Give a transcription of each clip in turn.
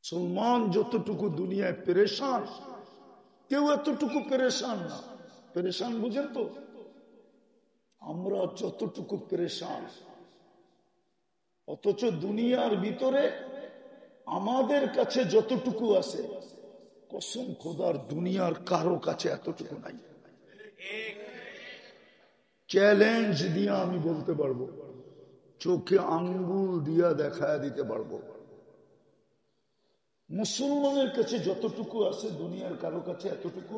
মুসলমান যতটুকু দুনিয়ায় পেরেশান, কেউ এতটুকু পেরেশান না। পেরেশান বুঝেন তো? আমরা যতটুকু পেরেশান, অথচ দুনিয়ার ভিতরে আমাদের কাছে যতটুকু আছে, কসম খোদার দুনিয়ার কারো কাছে এতটুকু নাই। চ্যালেঞ্জ দিয়ে আমি বলতে পারবো, চোখে আঙ্গুল দিয়া দেখায় দিতে পারবো, মুসলমানের কাছে যতটুকু আছে দুনিয়ার কারো কাছে এতটুকু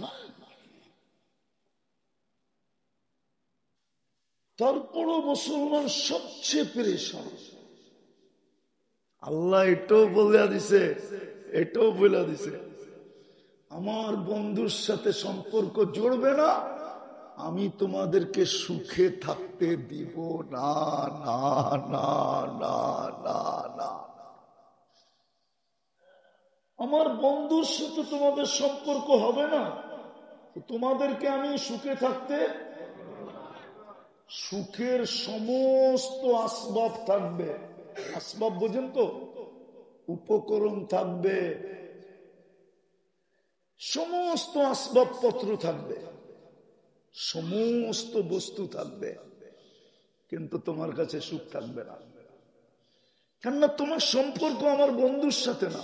না। তারপরও মুসলমান সবচেয়ে পেরেশান। আল্লাহ এটাও বলে দিছে, আমার বন্ধুর সাথে সম্পর্ক জড়বে না, আমি তোমাদেরকে সুখে থাকতে দিব না না না না না না। আমার বন্ধুর সাথে তোমাদের সম্পর্ক হবে না, তোমাদেরকে আমি সুখে থাকতে, সুখের সমস্ত আসবাব থাকবে। আসবাব বোঝেন তো? উপকরণ থাকবে, সমস্ত আসবাবপত্র থাকবে, সমস্ত বস্তু থাকবে, কিন্তু তোমার কাছে সুখ থাকবে না। কেননা তোমার সম্পর্ক আমার বন্ধুর সাথে না।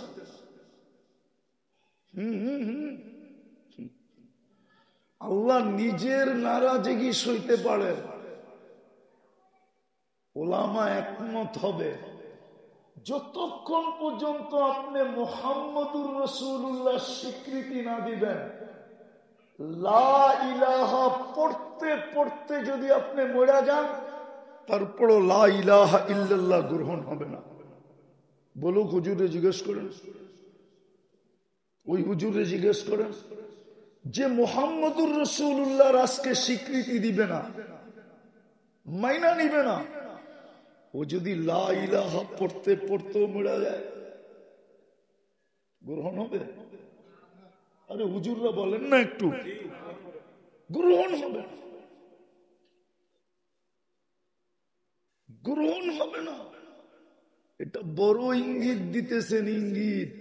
আল্লাহ নিজের নারাজগি সইতে পারেন। ওলামা একমত হবে, যতক্ষণ পর্যন্ত আপনি মুহাম্মদুর রাসূলুল্লাহ স্বীকৃতি না দিবেন, লা ইলাহা পড়তে পড়তে যদি আপনি মরে যান, তারপরও লা ইলাহা ইল্লাল্লাহ গ্রহণ হবে না। বলুক, হুজুরে জিজ্ঞেস করেন, ওই হুজুরে জিজ্ঞেস করেন যে মুহাম্মদুর রাসূলুল্লাহর আজকে স্বীকৃতি দিবে না, মাইনা নিবে না, ও যদি লা ইলাহা পড়তে পড়তেও মরে যায়, গ্রহণ হবে? আরে হুজুররা বলেন না একটু, গ্রহণ হবে না, গ্রহণ হবে না। এটা বড় ইঙ্গিত দিতেছেন, ইঙ্গিত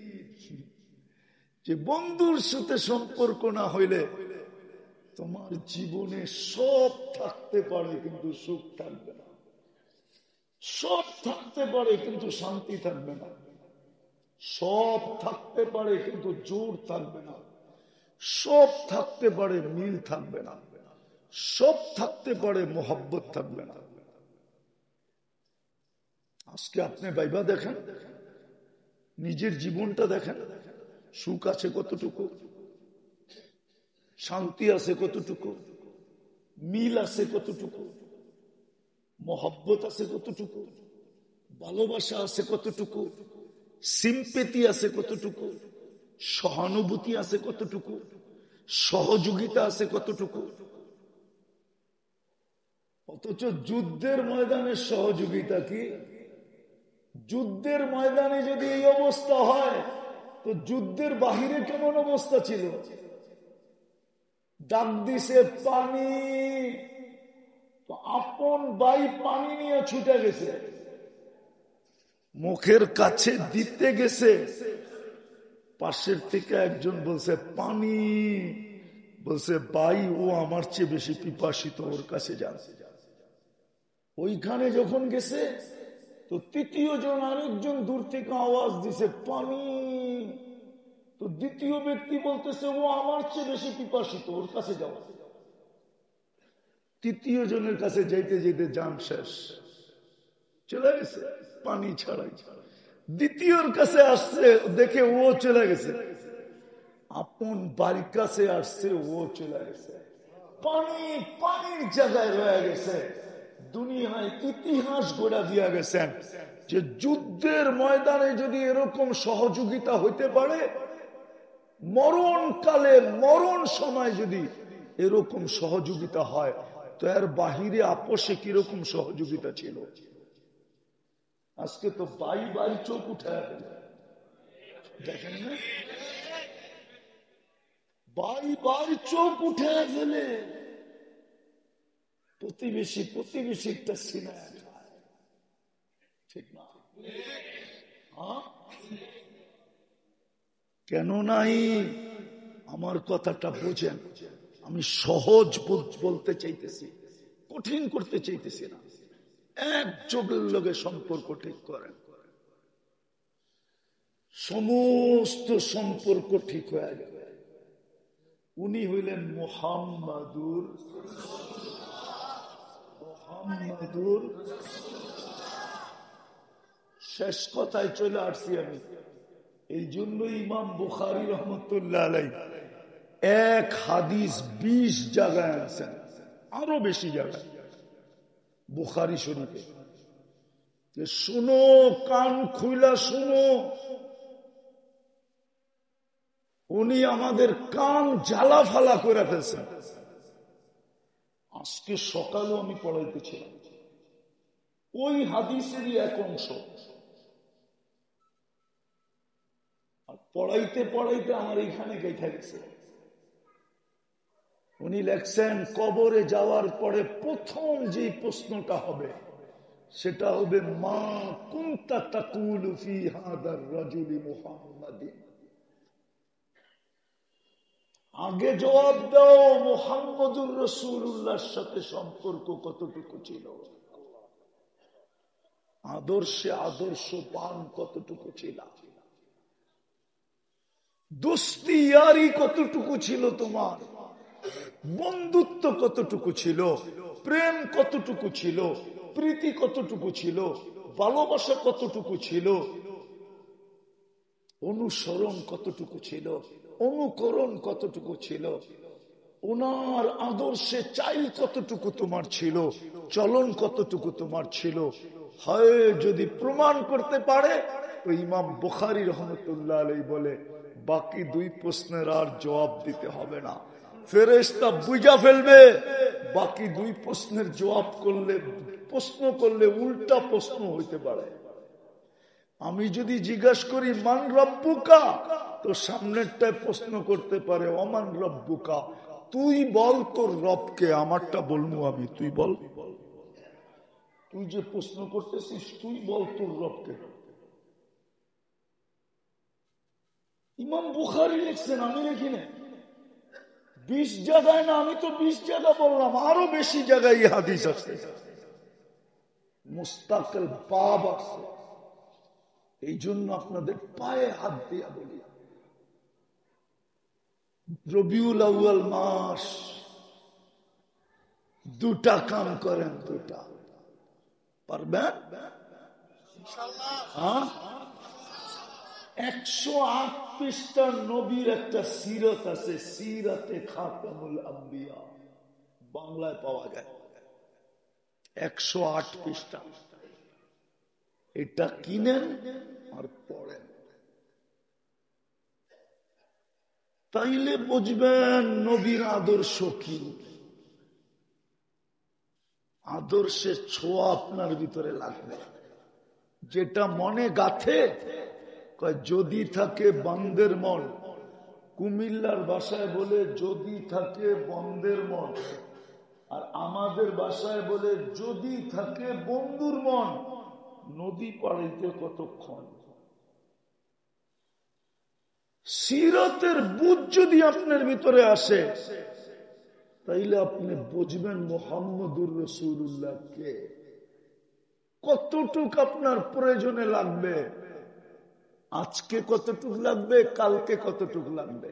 যে বন্ধুর সাথে সম্পর্ক না হইলে তোমার জীবনে সব থাকতে পারে কিন্তু সুখ থাকবে না, সব থাকতে পারে কিন্তু শান্তি থাকবে না, সব থাকতে পারে কিন্তু জোর থাকবে না, সব থাকতে পারে মিল থাকবে না, সব থাকতে পারে মোহাব্বত থাকবে না। আজকে আপনি ভাইবা দেখেন, নিজের জীবনটা দেখেন, সুখ আছে কতটুকু, শান্তি আছে কতটুকু, মিল আছে কতটুকু, মোহাব্বত আছে কতটুকু, ভালোবাসা আছে কতটুকু, সিম্পেথি আছে কতটুকু, সহানুভূতি আছে কতটুকু, সহযোগিতা আছে কতটুকু। অথচ যুদ্ধের ময়দানের সহযোগিতা কি? যুদ্ধের ময়দানে যদি এই অবস্থা হয়, তো যুদ্ধের বাহিরে কেমন অবস্থা ছিল? ডাক দিছে পানি, তো আপন ভাই পানি নিয়ে ছুটে গেছে, মুখের কাছে দিতে গেছে, পাশের থেকে একজন বলছে পানি, বলছে ভাই ও আমার চেয়ে বেশি পিপাসিত, ওর কাছে যান। ওইখানে যখন গেছে, তো তৃতীয় জন আরেকজন দূর থেকে আওয়াজ দিছে পানি, তো দ্বিতীয় ব্যক্তি বলতেছে ও আমার চেয়ে বেশি পিপাসিত, ওর কাছে যাও। তৃতীয় জনের কাছে যাইতে যেতে যান শেষ, চলে গেছে পানি ছাড়াই। দ্বিতীয়র কাছে আসছে, দেখে ও চলে গেছে, আপন বাড়ির কাছে আসছে, ও চলে গেছে, পানি পানির জায়গায় রয়ে গেছে। দুনিয়ায় ইতিহাস গড়া দিয়া গেছেন যে যুদ্ধের ময়দানে যদি এরকম সহযোগিতা হইতে পারে, মরণকালে মরণ সময় যদি এরকম সহযোগিতা হয়, তো এর বাহিরে আপোষে কিরকম সহযোগিতা ছিল। আজকে তো বাড়ি চোখ উঠায় দেখেন না, বাড়ি চোখ উঠায় ফেলে, প্রতিবেশীটা সিনায় ঠিক না? কেন নাই? আমার কথাটা বোঝেন, আমি সহজ বলতে চাইতেছি, কঠিন করতে চাইতেছি না। এক যোগের লগে সম্পর্ক ঠিক করেন, সমস্ত সম্পর্ক ঠিক হয়ে যাবে। উনি হইলেন মুহাম্মাদুর। শেষ কথায় চলে আসছি আমি। এই জন্য ইমাম বুখারী রহমতুল্লাহ আলাইহি এক হাদিস 20 জায়গায় আছেন, আরো বেশি জায়গায় বুখারী শরীফে, যে শুনো, কান খুইলা শুনো। উনি আমাদের কান জ্বালা ফালা করে ফেলছেন। আজকে সকালেও আমি পড়াইতেছিলাম ওই হাদিসেরই এক অংশ। পড়াইতে পড়াইতে আমার এইখানে গেঁথে গেছে। উনি লেখছেন, কবরে যাওয়ার পরে প্রথম যে প্রশ্নটা হবে সেটা হবে, মা কুনতা তাকুলু ফি হাদার রাজুলি মুহাম্মাদিন। আগে জবাব দাও, মুহাম্মদুর রাসূলুল্লাহর সাথে সম্পর্ক কতটুকু ছিল, আদর্শে আদর্শ পান কতটুকু ছিল, দোস্তি ইয়ারি কতটুকু ছিল, তোমার বন্ধুত্ব কতটুকু ছিল, প্রেম কতটুকু ছিল, প্রীতি কতটুকু ছিল, ভালোবাসা কতটুকু ছিল, অনুসরণ কতটুকু ছিল, অনুকরণ কতটুকু ছিল, ওনার আদর্শে চাইল কতটুকু তোমার ছিল, চলন কতটুকু তোমার ছিল। হয় যদি প্রমাণ করতে পারে তো ইমাম বুখারী রহমতুল্লাহ আলাইহি বলে, বাকি দুই প্রশ্নের আর জবাব দিতে হবে না, ফেরেশতা বুঝা ফেলবে। বাকি দুই প্রশ্নের জবাব করলে, প্রশ্ন করলে উল্টা প্রশ্ন হইতে পারে। আমি যদি জিজ্ঞাসা করি মান রব্বুকা, তো সামনেরটায় প্রশ্ন করতে পারে অমান রব্বুকা, তুই বল তোর রবকে, আমারটা বলবো আমি, তুই বল। তুই যে প্রশ্ন করতেছিস, তুই বল তোর রবকে। ইমাম বুখারী লিখছেন, আমি লিখি না। 20 জায়গায় না, আমি তো 20 জায়গা বললাম, আরো বেশি জায়গায় এই হাদিস আছে, মুস্তাকিল বাব আছে। এই জন্য আপনাদের পায়ে হাত দিয়া বলি, রবিউল আউয়াল মাস, দুটা কাম করেন, দুটা পারবেন? 108 পৃষ্ঠার নবীর একটা সিরত আছে, সিরাতে খাতামুল আম্বিয়া, বাংলায় পাওয়া যায়, 108 পৃষ্ঠা। এটা কিনেন আর পড়েন, তাইলে বুঝবেন নবীর আদর্শ কি। আদর্শের ছোঁয়া আপনার ভিতরে লাগবে, যেটা মনে গাথে। যদি থাকে বন্দের মন, কুমিল্লার ভাষায় বলে যদি থাকে বন্দের মন, আর আমাদের ভাষায় বলে যদি থাকে বন্ধুর মন, নদী পাড়িতে কতক্ষণ। সিরতের বুঝ যদি আপনার ভিতরে আসে, তাইলে আপনি বুঝবেন মুহাম্মদুর রাসূলুল্লাহ কে, কতটুক আপনার প্রয়োজনে লাগবে, আজকে কতটুক লাগবে, কালকে কতটুক লাগবে।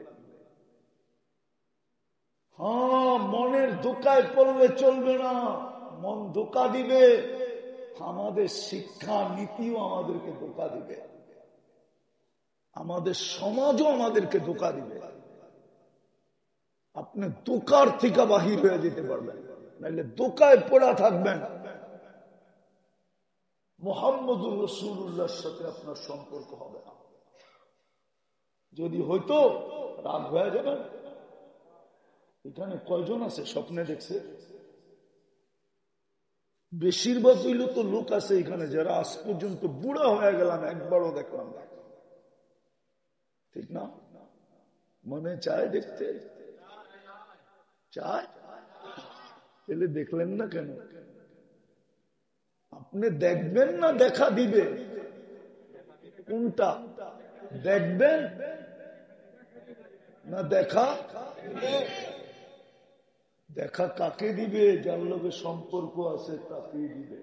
হ্যাঁ, মনের ধোকায় পড়লে চলবে না, মন ধোকা দিবে, আমাদের শিক্ষা নীতিও আমাদেরকে ধোকা দিবে, আমাদের সমাজও আমাদেরকে ধোকা দিবে। আপনি ধোকার থেকে বাহির হয়ে যেতে পারবেন, নাহলে ধোকায় পড়া থাকবেন। মুহাম্মদুর রাসূলুল্লাহর সাথে আপনার সম্পর্ক হবে না। যদি হইতো রাগ হয়ে যাবে। এখানে কয়জন আছে স্বপ্নে দেখছে? বেশিরভাগ হইল তো লোক আছে এখানে যারা আজ পর্যন্ত বুড়া হয়ে গেলাম, একবারও দেখলাম না, ঠিক না? মনে চায় দেখতে, চায়, এলে দেখলেন না কেন? আপনি দেখবেন না দেখা দিবে? কোনটা দেখবেন না দেখা? দেখা কাকে দিবে? যার লোকের সম্পর্ক আছে তাকে দিবে।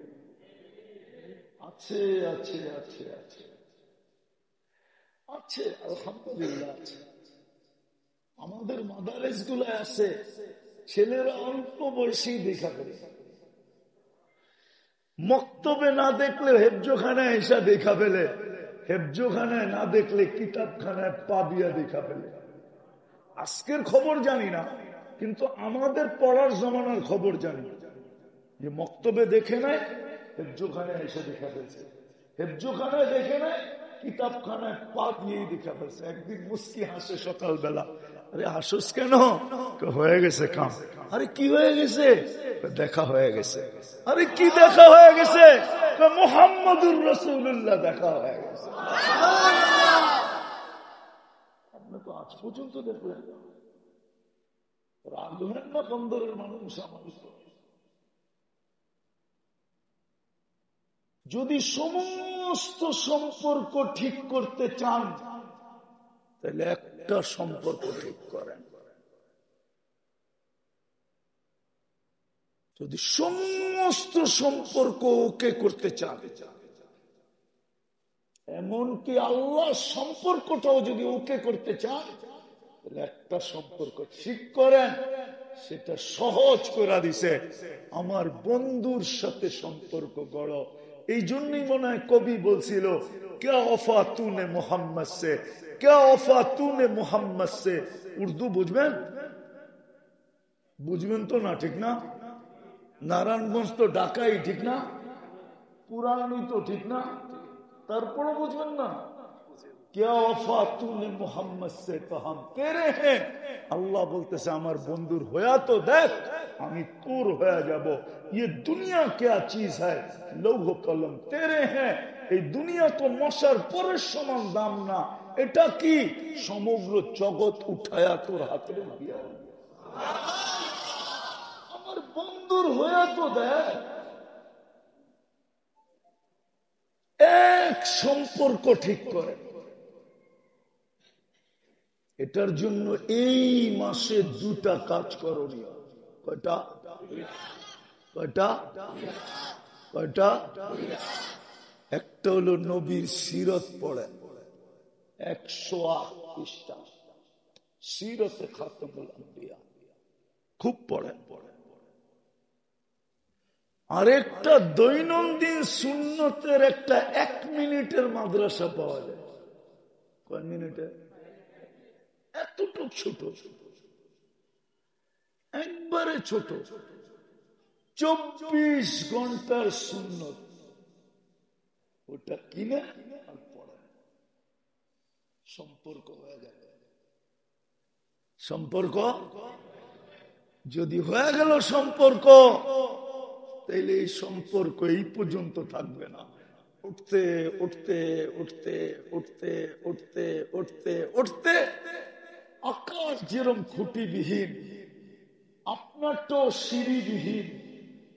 আছে আছে আছে আছে আছে, আলহামদুলিল্লাহ আছে। আমাদের মাদারেস গুলায় আছে, ছেলেরা অল্প বয়সেই দেখা করে। মক্তবে না দেখলে হেফজোখানায় এসে দেখা ফেলে, হেফজোখানায় না দেখলে কিতাবখানায় পাবিয়া দেখা ফেলে। আজকের খবর জানি না, কিন্তু আমাদের পড়ার জমানার খবর জানি, যে মক্তবে দেখে নেয়, হেফজোখানায় এসে দেখা ফেলছে, হেফজোখানায় দেখে নেয়, কিতাবখানায় পা দিয়েই দেখা ফেলছে। একদিন মুস্কি হাসে সকালবেলা, আরে হাসুস কেন? হয়ে গেছে কাম। আরে কি হয়ে গেছে? দেখা হয়ে গেছে। আরে কি দেখা হয়ে গেছে? মুহাম্মদুর রাসূলুল্লাহ দেখা হয়ে গেছে। আপনি তো আজ পর্যন্ত দেখলেন, রাগ হলেন না? বন্দরের মানুষ আমাদের যদি সমস্ত সম্পর্ক ঠিক করতে চান, তাহলে একটা সম্পর্ক ঠিক করেন। যদি সমস্ত সম্পর্ক ওকে করতে চান, এমনকি আল্লাহ সম্পর্কটাও যদি ওকে করতে চান, তাহলে একটা সম্পর্ক ঠিক করেন। সেটা সহজ করে দিছে, আমার বন্ধুর সাথে সম্পর্ক গড়ো। এই জন্যই মনে হয় কবি বলছিল, ক্যা ওফা তুনে মোহাম্মদ সে, ক্যা ওফা তুনে মোহাম্মদ সে। উর্দু বুঝবেন? বুঝবেন তো না? ঠিক না? নারায়ণগঞ্জ তো ঢাকাই, ঠিক না? পুরানি তো ঠিক না? তারপরে বুঝবেন না? ক্যা ওফা তুনে মোহাম্মদ সে তো হাম তেরে হ্যাঁ। আল্লাহ বলতেছে, আমার বন্ধুর হয়া তো দেখ, আমি তোর হয়ে যাব। ये दुनिया क्या चीज है, লৌহ কলম তেরে হ্যাঁ। এই দুনিয়া তো মশার পরের সমান দাম না। এটা কি? সমগ্র জগৎ উঠায়া তোর হাতে দিয়া। আমার বন্ধুর হয়া তো দেখ। এক সম্পর্ক ঠিক করে। এটার জন্য এই মাসে দুটা কাজ করণীয়। কয়টা? কয়টা? কয়টা? একটা হলো নবীর সিরত পড়েন, 108 পৃষ্ঠা, সিরতে খাতমুল আম্বিয়া, খুব পড়েন। আরেকটা দৈনন্দিন সুন্নতের একটা 1 মিনিটের মাদ্রাসা পাওয়া যায়। কয় মিনিটে? এতটুকু ছোট, একবারে ছোট, 24 ঘন্টার সুন্নত। ওটা কিনে আর পড়ে, সম্পর্ক হয়ে যাবে। সম্পর্ক যদি হয়ে গেল সম্পর্ক, তাইলে এই সম্পর্ক এই পর্যন্ত থাকবে না। উঠতে উঠতে উঠতে উঠতে উঠতে উঠতে উঠতে আকাশ যেরকম খুঁটিবিহীন, আপনার তো সিঁড়িবিহীন।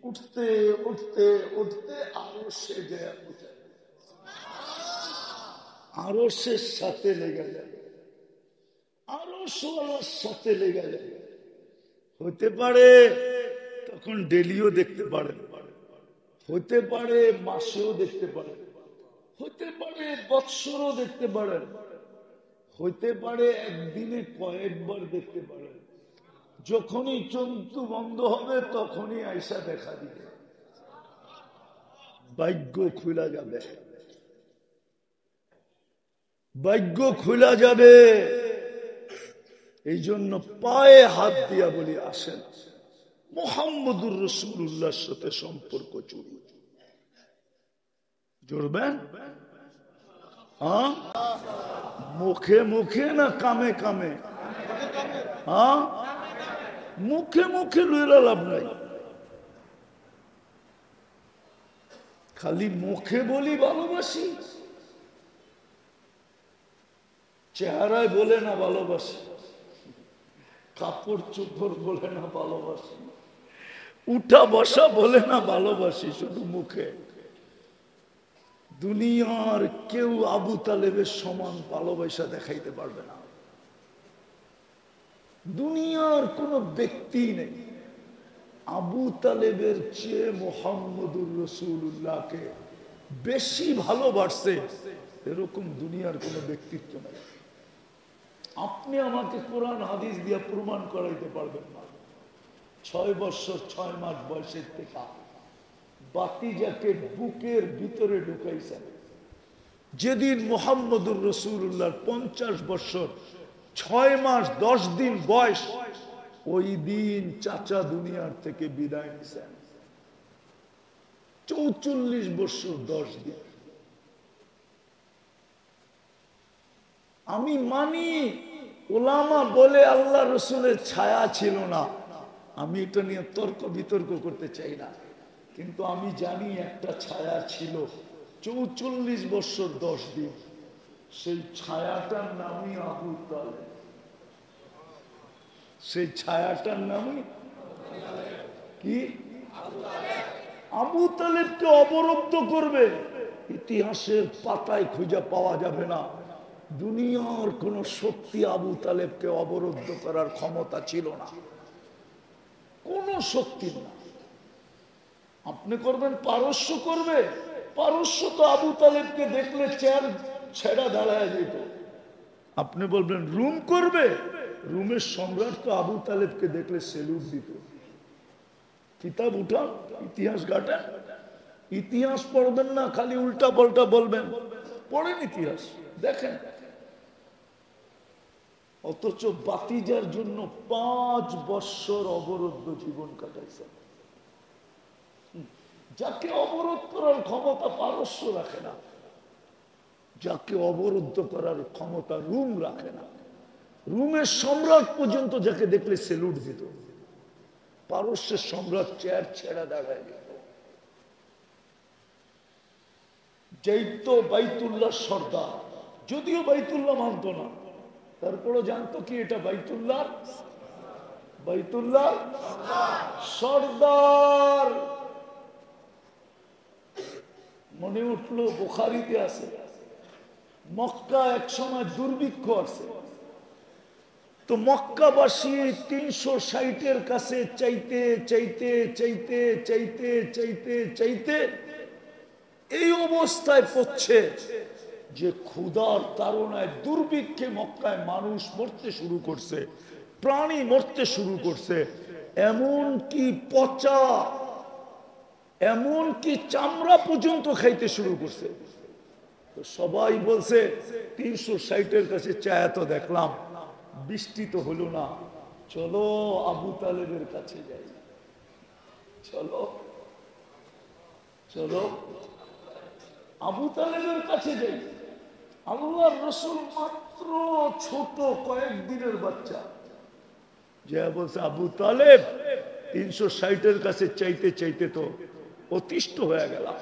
উঠতে উঠতে উঠতে আরো সে যায়, আরো সে সাথে লেগে যাবে, আরো সোয়ার সাথে লেগে যাবে। হতে পারে তখন ডেলিও দেখতে পারেন, হতে পারে মাসেও দেখতে পারেন, হতে পারে বৎসরও দেখতে পারেন, হতে পারে একদিনে কয়েকবার দেখতে পারেন। যখনই চন্তু বন্ধ হবে তখনই আয়সা দেখা দিবে, ভাগ্য খুলা যাবে, ভাগ্য খুলা যাবে। এই জন্য পায়ে হাত দিয়া বলি, আসেন মুহাম্মদুর রাসূলুল্লাহর সাথে সম্পর্ক জুড়ি। জুড়বেন? হ্যাঁ, মুখে মুখে না কামে কামে? হ্যাঁ, মুখে মুখে লইলা লাভ নাই। খালি মুখে বলি ভালোবাসি, চেহারায় বলে না ভালোবাসি, কাপড় চোপড় বলে না ভালোবাসি, উঠা বসা বলে না ভালোবাসি, শুধু মুখে। দুনিয়ার কেউ আবু তালেবের সমান ভালোবাসা দেখাইতে পারবে না। দুনিয়ার কোন ব্যক্তি নেই আবু তালেবের চেয়ে মুহাম্মদুর রাসূলুল্লাহকে বেশি ভালোবাসছে, এরকম দুনিয়ার কোন ব্যক্তিত্ব নেই। আপনি আমাকে কোরআন হাদিস দিয়ে প্রমাণ করাইতে পারবেন না। 6 বছর 6 মাস বয়সের থেকে বাতিজাকে বুকের ভিতরে ঢুকাইছেন। যেদিন মুহাম্মদুর রাসূলুল্লাহর 50 বছর 6 মাস 10 দিন বয়স, ওই দিন চাচা দুনিয়ার থেকে বিদায় নিছেন। 44 বছর 10 দিন। আমি মানি ওলামা বলে আল্লাহ রসুলের ছায়া ছিল না, আমি এটা নিয়ে তর্ক বিতর্ক করতে চাই না, কিন্তু আমি জানি একটা ছায়া ছিল 44 বছর 10 দিন। সেই ছায়াটার নামই আবু তালেব। সেই ছায়াটার নামই কি? আবু তালেবকে অবরুদ্ধ করবে ইতিহাসের পাতায় খুঁজে পাওয়া যাবে না। দুনিয়ার কোন শক্তি আবু তালেবকে অবরুদ্ধ করার ক্ষমতা ছিল না, কোন শক্তি না। আপনি করবেন পারস্য করবে, পারস্য তো আবু তালেবকে দেখলে চেয়ার ছেড়া দাঁড়ায় যেত। আপনি বলবেন রুম করবে, রুমের সম্রাট তো আবু তালেবকে দেখলে সেলুট দিত। কিতাব উঠান, ইতিহাস ঘাটেন। ইতিহাস পড়বেন না, খালি উল্টা পাল্টা বলবেন। পড়েন ইতিহাস, দেখেন। অথচ বাতিজার জন্য 5 বছর অবরুদ্ধ জীবন কাটাইছেন। যাকে অবরোধ করার ক্ষমতা পারস্য রাখে না, যাকে অবরুদ্ধ করার ক্ষমতা রুম রাখে না। রুমের সম্রাট পর্যন্ত যাকে দেখলে সেলুট দিত, পারস্যের সম্রাট চেয়ার ছেড়া দাঁড়ায় যেত। যেত বাইতুল্লাহ সর্দার, যদিও বাইতুল্লাহ মানত না, তারপরে জানতো কি এটা বাইতুল্লাহ, বাইতুল্লাহ সর্দার। মনে উঠলো বুখারীতে আছে, মক্কা এক সময় দুর্ভিক্ষ আছে, তো মক্কাবাসী 360-এর কাছে চাইতে চাইতে চাইতে চাইতে চাইতে চাইতে এই অবস্থায় পড়ছে যে ক্ষুধার তাড়নায় দুর্ভিক্ষে মক্কায় মানুষ মরতে শুরু করছে, প্রাণী মরতে শুরু করছে, এমন কি পচা, এমন কি চামড়া পর্যন্ত খাইতে শুরু করছে। তো সবাই বলছে 360-এর কাছে চায়া তো দেখলাম, বৃষ্টি তো হলো না, চলো আবু তালেবের কাছে যাই, চলো চলো আবু তালেবের কাছে যাই। আল্লাহর রাসূল মাত্র ছোট কয়েকদিনের বাচ্চা, যে বলছে আবু তালেব 360-এর কাছে চাইতে চাইতে তো অতিষ্ঠ হয়ে গেলাম,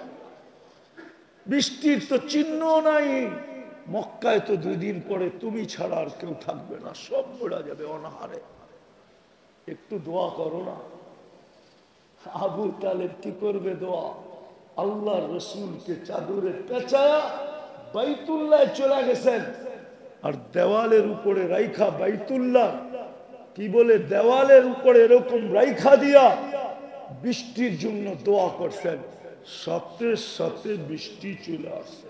বৃষ্টির তো চিহ্ন নাই, মক্কায় তো 2 দিন পরে তুমি ছাড়া আর কেউ থাকবে না, সব মরা যাবে অনাহারে, একটু দোয়া করো না। আবু তালেব কি করবে দোয়া? আল্লাহর রাসূলকে চাদরে পেঁচায়া বাইতুল্লাহ চলে গেছেন, আর দেওয়ালের উপরে রাইখা বাইতুল্লাহ কি বলে দেওয়ালের উপরে এরকম রাইখা দিয়া বৃষ্টির জন্য দোয়া করছেন। সাথে সাথে বৃষ্টি চলে আসছে।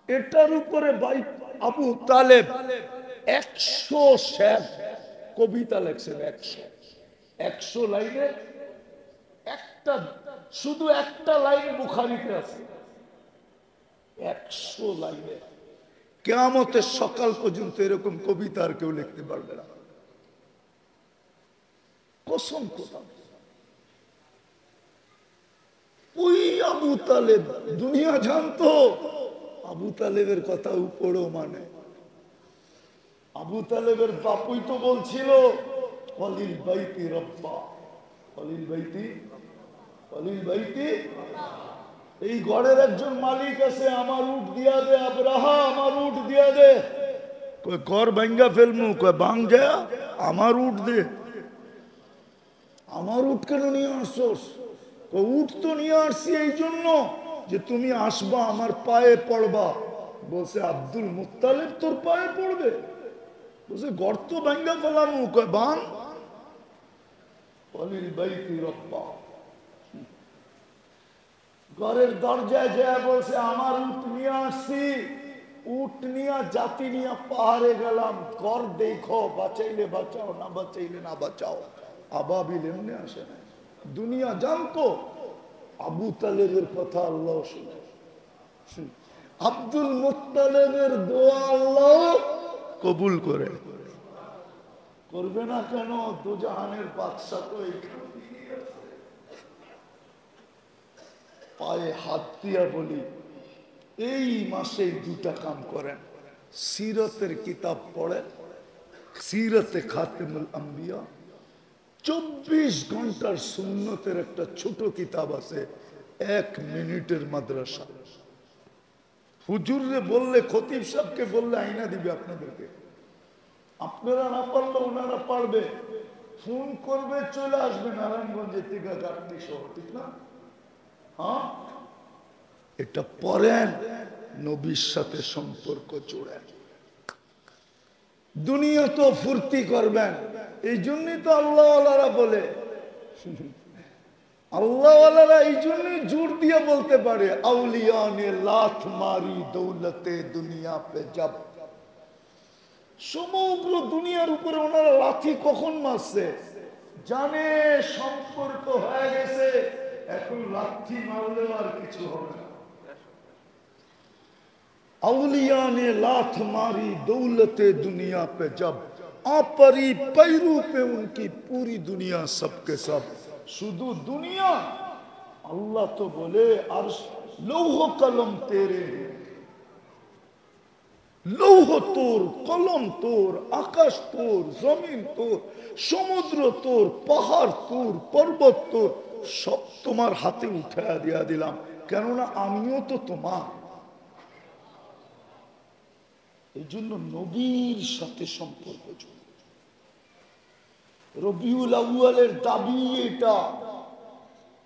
এটার উপরে আবু তালেব 100 শের কবিতা লেখছেন। 100 লাইনে একটা, শুধু একটা লাইন বুখারীতে আছে। 100 লাইনে। কিয়ামতের সকাল পর্যন্ত এরকম কবিতা আর কেউ লিখতে পারবে না, কসম খোদা। ওই আবু তালেব, দুনিয়া জানতো আবু তালেবের কথা উপরও মানে। আবু তালেবের বাপুই তো বলছিল ওয়ালিল বাইতি রব্বা, ওয়ালিল বাইতি, ওয়ালিল বাইতি, এই ঘরের একজন মালিক আছে, আমার উট দিয়া দে আবরাহা, আমার উট দিয়া দে। কই ঘর ভাঙ্গা ফেলমু, কই ভাঙ যা, আমার উট দে। আমার উট কেন নিয়ে আসছস? উট তো নিয়ে আসছি এই জন্য যে তুমি আসবা আমার পায়ে পড়বা। বলছে আব্দুল মুত্তালিব তোর পায়ে পড়বে? বলছে গর্ত ভাঙ্গা ফেলাম। কয় বান ঘরের দরজায় যায় বলছে আমার উট নিয়ে আসছি, উট নিয়ে জাতি নিয়ে পাহাড়ে গেলাম, ঘর দেখো, বাঁচাইলে বাঁচাও, না বাঁচাইলে না বাঁচাও। আবাবিল এমনি আসে না। দুনিয়া জানতো আবু তালেবের কথা আল্লাহ শুনে। আব্দুল মুত্তালিবের দোয়া আল্লাহ কবুল করে। করবে না কেন? দুজাহানের বাদশা তো এইখানে। পায়ে হাত দিয়া বলি এই মাসে দুটা কাম করেন। সিরতের কিতাব পড়েন, সিরতে খাতেমুল আম্বিয়া। 24 ঘন্টার সুন্নতের একটা ছোট কিতাব আছে, 1 মিনিটের মাদ্রাসা। হুজুরে বললে, খতিব সাহেবকে বললে আইনা দিবে আপনাদেরকে। আপনারা না পারলে ওনারা পারবে। ফোন করবে, চলে আসবে নারায়ণগঞ্জের থেকে গান্ধী শহর, ঠিক না? হ্যাঁ, এটা পড়েন, নবীর সাথে সম্পর্ক জোড়েন। দুনিয়া তো ফুর্তি করবেন, এই জন্যই তো আল্লাহওয়ালারা বলে, আল্লাহওয়ালারা এই জন্যই জোর দিয়ে বলতে পারে আউলিয়া নে লাথ মারি দৌলতে দুনিয়া পে যাব। সমগ্র দুনিয়ার উপরে ওনারা লাথি কখন মারছে জানে, সম্পর্ক হয়ে গেছে, এখন লাথি মারলেও আর কিছু হবে না। औलिया ने लात मारी दौलते दुनिया पे जब आपरी पैरू पे उनकी पूरी दुनिया सबके सब। शुद्ध दुनिया अल्लाह तो बोले अर्श लौह कलम तेरे, लौह तोर, कलम तोर, आकाश तोर, जमीन तोर, समुद्र तोर, पहाड़ तोर, पर्वत तोर, सब तुम्हार हाथे उठा दिया दिलाम, केनना आमियो तो तुम्हार। এই জন্য নবীর সাথে সম্পর্ক জড়িত। রবিউল আউয়ালের দাবি এটা,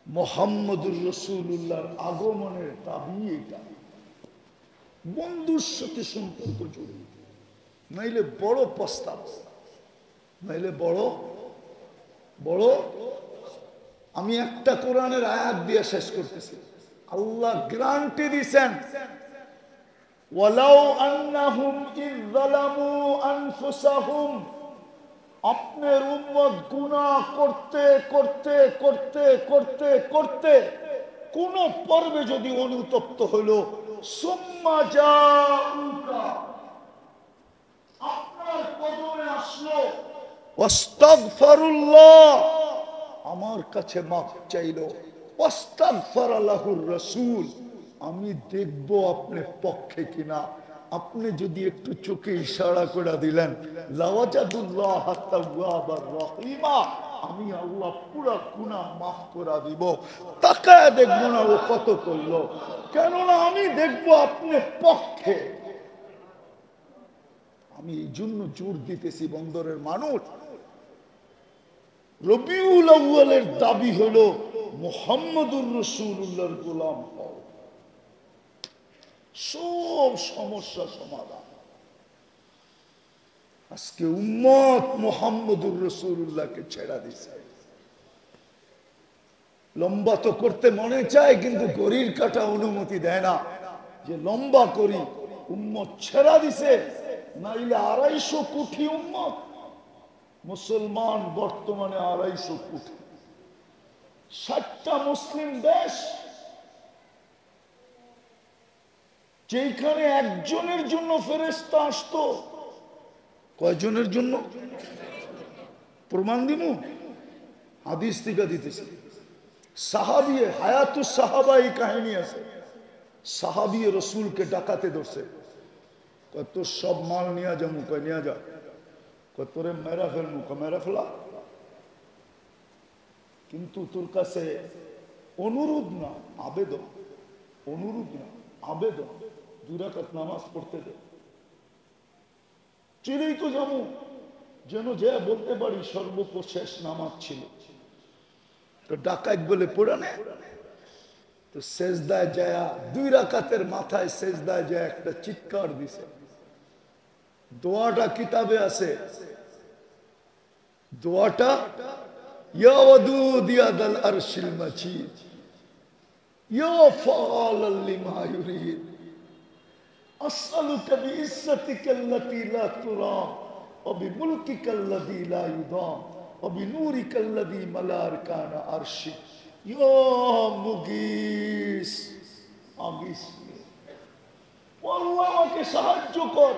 মুহাম্মদুর রাসূলুল্লাহর আগমনের দাবি এটা। বন্ধুর সাথে সম্পর্ক জড়িত, নাইলে বড় প্রস্তাব, নাইলে বড় বড়। আমি একটা কোরআনের আয়াত দিয়ে শেষ করতেছি। আল্লাহ গ্যারান্টি দিয়েছেন ওয়ালাউ আন্নাহুম ইয যালামু আনফুসাহুম, আপনার উম্মত গুনাহ করতে করতে করতে করতে করতে কোন পর্বে যদি অনুতপ্ত হলো, সুম্মা জাউকা, আপনার কদমে আসলো, ওয়াস্তাগফিরুল্লাহ, আমার কাছে মাফ চাইলো, ওয়াস্তাগফার লাহুর রাসূল, আমি দেখব আপনার পক্ষে কিনা। আপনি যদি একটু চোখে ইশারা করে দিলেন লাওয়াজাদুল্লাহ তাওয়াবার রহিমা, আমি আল্লাহ পুরো গুনাহ মাফ করে দিব। তাকায় দেখব না ও কত করলো, কেননা আমি দেখব আপনার পক্ষে। আমি এই জন্য জোর দিতেছি, বন্দরের মানুষ, রবিউল আউয়ালের দাবি হলো মুহাম্মদুর রাসূলুল্লাহর গোলাম হও, সব সমস্যা সমাধান। আজকে উম্মত মুহাম্মদুর রাসূলুল্লাহকে ছেড়ে দিছে। লম্বা তো করতে মনে চায়, কিন্তু ঘড়ির কাঁটা অনুমতি দেয় না যে লম্বা করি। উম্মত ছেড়ে দিছে, নাইলে 250 কোটি উম্মত। মুসলমান বর্তমানে 250 কোটি, 60টা মুসলিম দেশ, যেখানে একজনের জন্য ফেরেশতা আসতো। কয়জনের জন্য? প্রমাণ দিমু, হাদিস থেকে দিতেছি। সাহাবী হায়াতুস সাহাবা, এই কাহিনী আছে। সাহাবী রাসূলকে ডাকাতে ধরছে, কয় তোর সব মাল নিয়ে যাবো, কয় নিয়ে যা, কয় তোরে মেরা ফেলবো, কয় মেরা ফেলা, কিন্তু তোর কাছে অনুরোধ না আবেদন, অনুরোধ না আবেদন, 2 রাকাত নামাজ পড়তে দে। চিনেই তো যাবো, যেন যে বলতে পারি সর্বশেষ নামাজ ছিল। তো ডাকাত বলে পড়ে নে, তো সেজদায় যায় 2 রাকাতের মাথায় সেজদায় যায় একটা চিৎকার দিছে। দোয়াটা কিতাবে আছে, দোয়াটা ইয়া ওয়াদুদ ইয়া দাল আরশিল মাজিদ ইয়া ফাআলাল লিমা ইউরিদ আসআলুকা বিইজ্জাতিকাল্লাতী লা তুরাম ওয়া বিমুলকিকাল্লাযী লা ইউদাম ওয়া বিনূরিকাল্লাযী মালা আরকানা আরশিক ইয়া মুগীস আগিস, আল্লাহ আমাকে সাহায্য কর।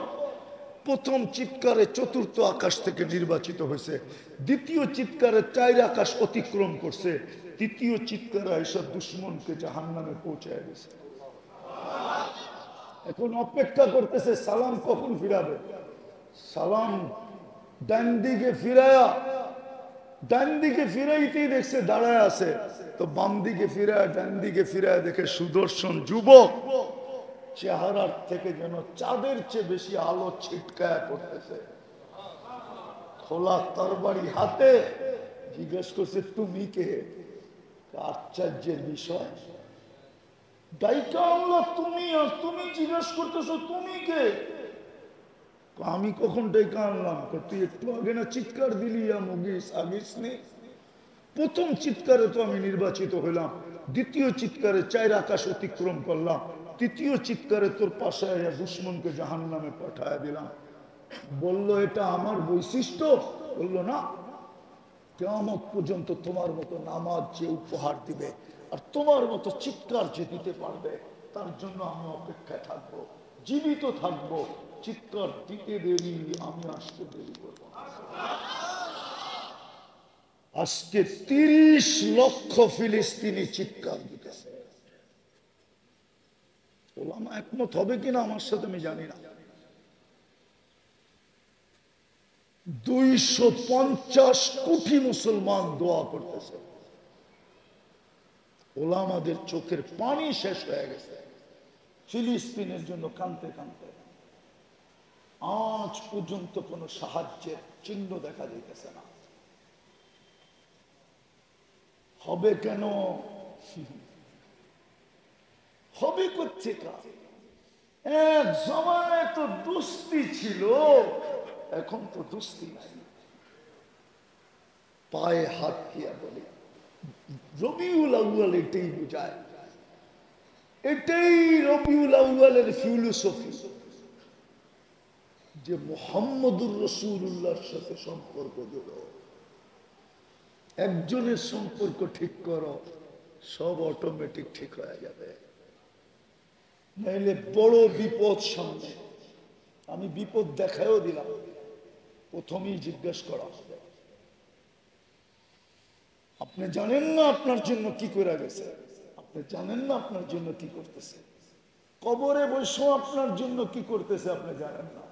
প্রথম চিৎকারে 4th আকাশ থেকে নির্বাচিত হয়েছে, দ্বিতীয় চিৎকারে 4 আকাশ অতিক্রম করছে, তৃতীয় চিৎকারে এসব দুশ্মনকে জাহান্নামে পৌঁছায় গেছে। এখন অপেক্ষা করতেছে সালাম কখন ফিরাবে। সালাম ডান দিকে ফিরায়া, ডান দিকে ফিরাইতেই দেখছে দাঁড়ায় আছে, তো বাম দিকে ফিরায় ডান দিকে ফিরায় দেখে সুদর্শন যুবক, চেহারার থেকে যেন চাঁদের চেয়ে বেশি আলো ছিটকায় পড়তেছে, খোলা তরবারি হাতে। জিজ্ঞেস করছে তুমি কে? আশ্চর্যের বিষয়, ডাইকা আল্লাহ তুমি, আর তুমি জিজ্ঞেস করতেছো তুমি কে? আমি কখন ডাইকা আনলাম? তুই একটু আগে না চিৎকার দিলি মুগিস আগিস নেই। প্রথম চিৎকারে তো আমি নির্বাচিত হইলাম, দ্বিতীয় চিৎকারে 4 আকাশ অতিক্রম করলাম, তৃতীয় চিৎকারে তোর পাশে দুশ্মনকে জাহান্নামে পাঠায় দিলাম। বলল এটা আমার বৈশিষ্ট্য? বলল না, কিয়ামত পর্যন্ত তোমার মতো নামাজ যে উপহার দিবে আর তোমার মতো চিৎকার যে দিতে পারবে তার জন্য আমি অপেক্ষায় থাকবো, জীবিত থাকবো। চিৎকার দিতে দেরি, আমি আসতে দেরি করবো। আজকে 30 লক্ষ ফিলিস্তিনি চিৎকার দিতেছে। ওলামা একমত হবে কিনা আমার সাথে আমি জানি না। 250 কোটি মুসলমান দোয়া করতেছে। ওলামাদের চোখের পানি শেষ হয়ে গেছে ফিলিস্তিনের জন্য কাঁদতে কাঁদতে। আজ পর্যন্ত কোন সাহায্যের চিহ্ন দেখা যাইতেছে না। হবে কেন? হবে কোত্থেকে? এক জমানায় তো দুস্তি ছিল, এখন তো দুস্তি নাই। পায়ে হাত দিয়া বলে রবিউল আউয়াল এটাই বোঝায়, এটাই রবিউল আউয়ালের ফিলোসফি, যে মুহাম্মদুর রাসূলুল্লাহর সাথে সম্পর্ক জোড়ো। একজনের সম্পর্ক ঠিক করো, সব অটোমেটিক ঠিক হয়ে যাবে। নাইলে বড় বিপদ সামনে। আমি বিপদ দেখায়ও দিলাম, প্রথমেই জিজ্ঞেস করা হবে আপনি জানেন না আপনার জন্য কি করে গেছে, আপনি জানেন না আপনার জন্য কি করতেছে, কবরে বসে আপনার জন্য কি করতেছে আপনি জানেন না,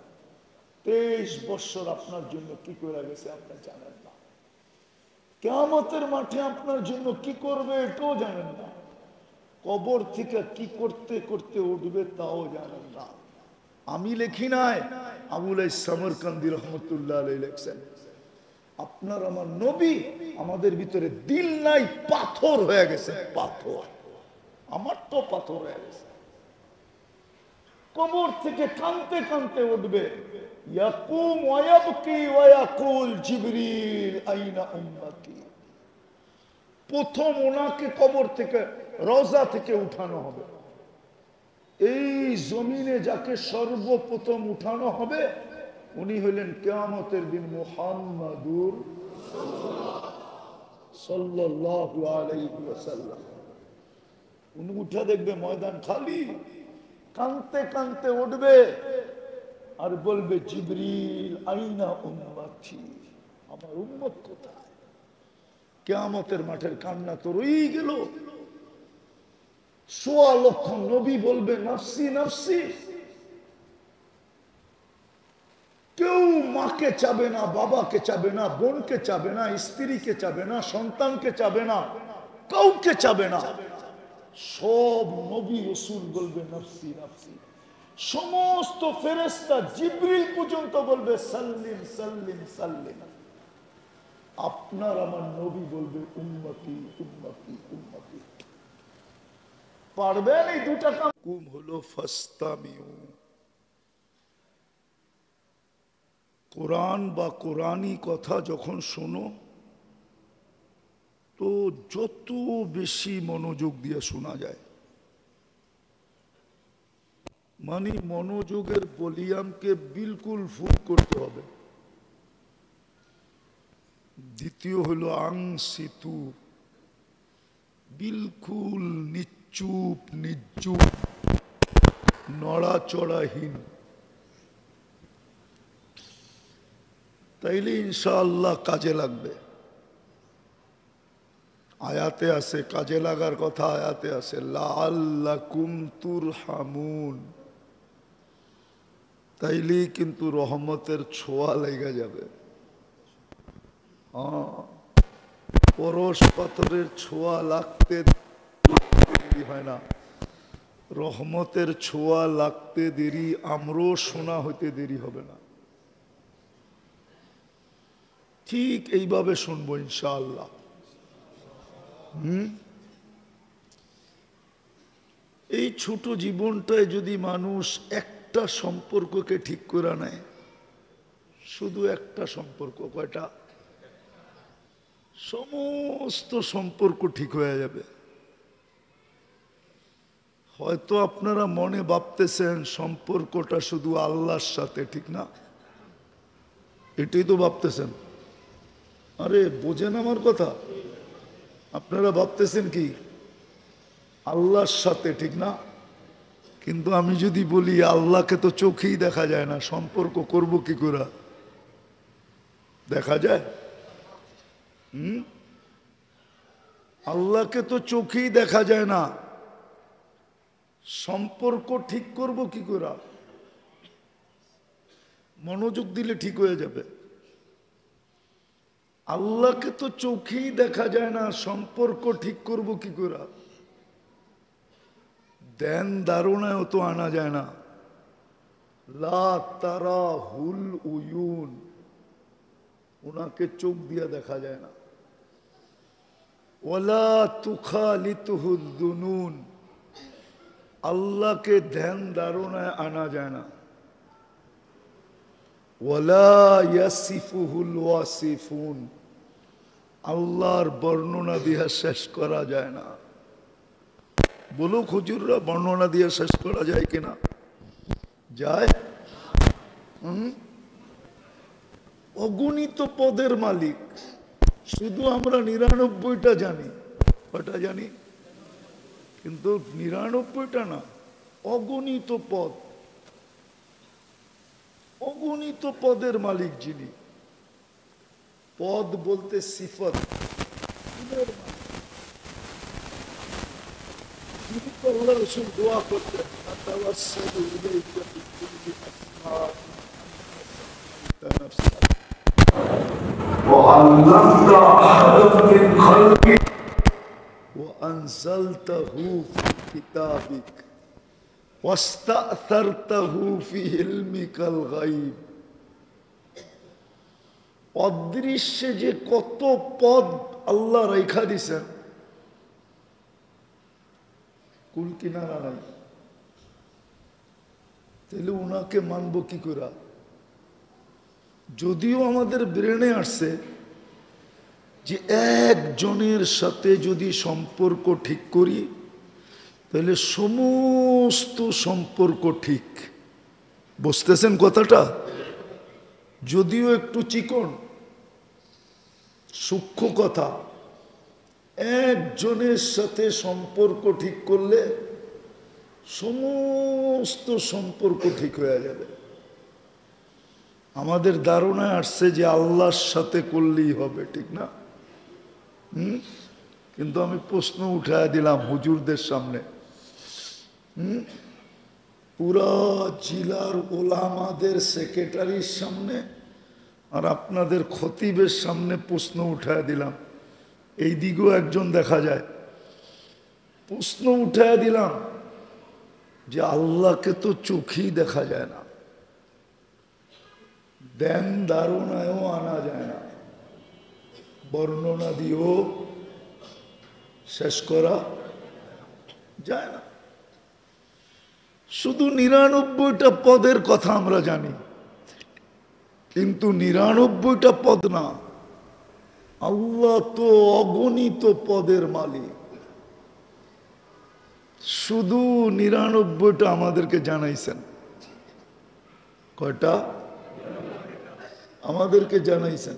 23 বছর আপনার জন্য কি করে গেছে আপনি জানেন না, কিয়ামতের মাঠে আপনার জন্য কি করবে এটাও জানেন না, কবর থেকে কি করতে করতে উঠবে তাও জানেন না। আমি লেখি নাই, আবুল সামরকান্দি রহমতুল্লাহ আলাইহি লেখছেন, আপনার আমার নবী, আমাদের ভিতরে দিল নাই, পাথর হয়ে গেছে, পাথর। আমার তো পাথর হয়ে গেছে। কবর থেকে কাঁদতে কাঁদতে উঠবে, ইয়াকুম ওয়া ইয়াবকি ওয়া ইয়াকুল জিবরিল আইনা উম্মতি। প্রথম ওনাকে কবর থেকে, রওজা থেকে উঠানো হবে। এই জমিনে যাকে সর্বপ্রথম উঠানো হবে উনি হইলেন কিয়ামতের দিন মুহাম্মাদুর সাল্লাল্লাহু আলাইহি ওয়াসাল্লাম। উনি উঠে দেখবে ময়দান খালি, কাঁদতে কাঁদতে উঠবে আর বলবে জিবরিল আইনা উম্মতি, আমার উম্মত কোথায়? কিয়ামতের মাঠের কান্না তো রয়েই গেল। 1.25 লক্ষ নবী বলবে নফসি নফসি। কেউ মাকে চাবে না, বাবাকে চাবে না, বোনকে চাবে না, স্ত্রীকে চাবে না, সন্তানকে চাবে না, কাউকে চাবে না। সব নবী রাসূল বলবে নফসি নফসি। সমস্ত ফেরেশতা জিবরিল পর্যন্ত বলবে সাল্লিম সাল্লিম সাল্লিম। আপনার আমার নবী বলবে উম্মতি উম্মতি উম্মতি। পারবেন এই দুটা কাম? হুকুম হলো ফাস্তামিউ। কোরআন বা কোরআনী কথা যখন শোনো তো যত বেশি মনোযোগ দিয়ে শোনা যায়, মানে মনোযোগের ভলিউমকে বিলকুল ফুল করতে হবে। দ্বিতীয় হলো আংসিতু, বিলকুল নিচুপ নিচুপ, নড়াচড়াহীন। তাইলে ইনশাআল্লাহ কাজে লাগবে। আয়াতে আছে কাজে লাগার কথা, আয়াতে আছে লাআল্লাকুম তুরহামুন। তাইলেই কিন্তু রহমতের ছোঁয়া লেগে যাবে। পরশ পাথরের ছোঁয়া লাগতে দেরি হয় না, রহমতের ছোঁয়া লাগতে দেরি, আমরো শোনা হইতে দেরি হবে না। ঠিক এইভাবে শুনবো ইনশাআল্লাহ। এই ছোট জীবনটায় যদি মানুষ একটা সম্পর্ককে ঠিক করে নেয়, শুধু একটা সম্পর্ক, কয়টা? সমস্ত সম্পর্ক ঠিক হয়ে যাবে। হয়তো আপনারা মনে ভাবতেছেন সম্পর্কটা শুধু আল্লাহর সাথে, ঠিক না? এটাই তো ভাবতেছেন। আরে বোঝেন আমার কথা? আপনারা ভাবতেছেন কি আল্লাহর সাথে, ঠিক না? কিন্তু আমি যদি বলি আল্লাহকে তো চোখেই দেখা যায় না, সম্পর্ক করব কি করে? দেখা যায়? আল্লাহকে তো চোখেই দেখা যায় না, সম্পর্ক ঠিক করব কি করে? মনোযোগ দিলে ঠিক হয়ে যাবে। আল্লাহকে তো চোখেই দেখা যায় না, সম্পর্ক ঠিক করব কি করে? ধ্যান ধারণায়ও তো আনা যায় না। লা তারাহুল উয়ুন, ওনাকে চোখ দিয়ে দেখা যায় না। ওয়ালা তুখালিতুহুদ দুনুন, আল্লাহকে ধ্যান ধারণায় আনা যায় না। ওয়ালা ইয়াসিফুহুল ওয়াসিফুন, আল্লাহর বর্ণনা দিয়ে শেষ করা যায় না। বলো হুজুররা, বর্ণনা দিয়ে শেষ করা যায় কিনা? যায়? অগণিত পদের মালিক, শুধু আমরা 99টা জানি। কটা জানি? কিন্তু 99টা না, অগণিত পদ, অগণিত পদের মালিক যিনি। পদ বলতে সিফত, আল্লাহ রাসূল দোয়া করতেন আতাওয়াসসালু ইলাইকা বিকুল্লি আসমাইকা وعلمت أحدا من خلقك وأنزلته في كتابك واستأثرته في علمك الغيب। অদৃশ্যে যে কত পদ আল্লাহ রেখা দিছেন, কুল কিনারা নাই। তাহলে উনাকে মানব কি করে? যদিও আমাদের ব্রেনে আসছে যে একজনের সাথে যদি সম্পর্ক ঠিক করি তাহলে সমস্ত সম্পর্ক ঠিক। বুঝতেছেন কথাটা? যদিও একটু চিকন সূক্ষ্ম কথা, একজনের সাথে সম্পর্ক ঠিক করলে সমস্ত সম্পর্ক ঠিক হয়ে যাবে। আমাদের ধারণায় আসছে যে আল্লাহর সাথে করলেই হবে, ঠিক না? কিন্তু আমি প্রশ্ন উঠায় দিলাম হুজুরদের সামনে, পুরা জেলার ওলামাদের সেক্রেটারির সামনে আর আপনাদের খতিবের সামনে প্রশ্ন উঠায় দিলাম। এই দিকেও একজন দেখা যায়। প্রশ্ন উঠায় দিলাম যে আল্লাহকে তো চোখেই দেখা যায় না, ধ্যান ধারণায়ও আনা যায় না, বর্ণনা দিয়েও শেষ করা যায় না। শুধু 99টা পদের কথা আমরা জানি, কিন্তু 99টা পদ না, আল্লাহ তো অগণিত পদের মালিক। শুধু 99টা আমাদেরকে জানাইছেন। কয়টা আমাদেরকে জানাইছেন?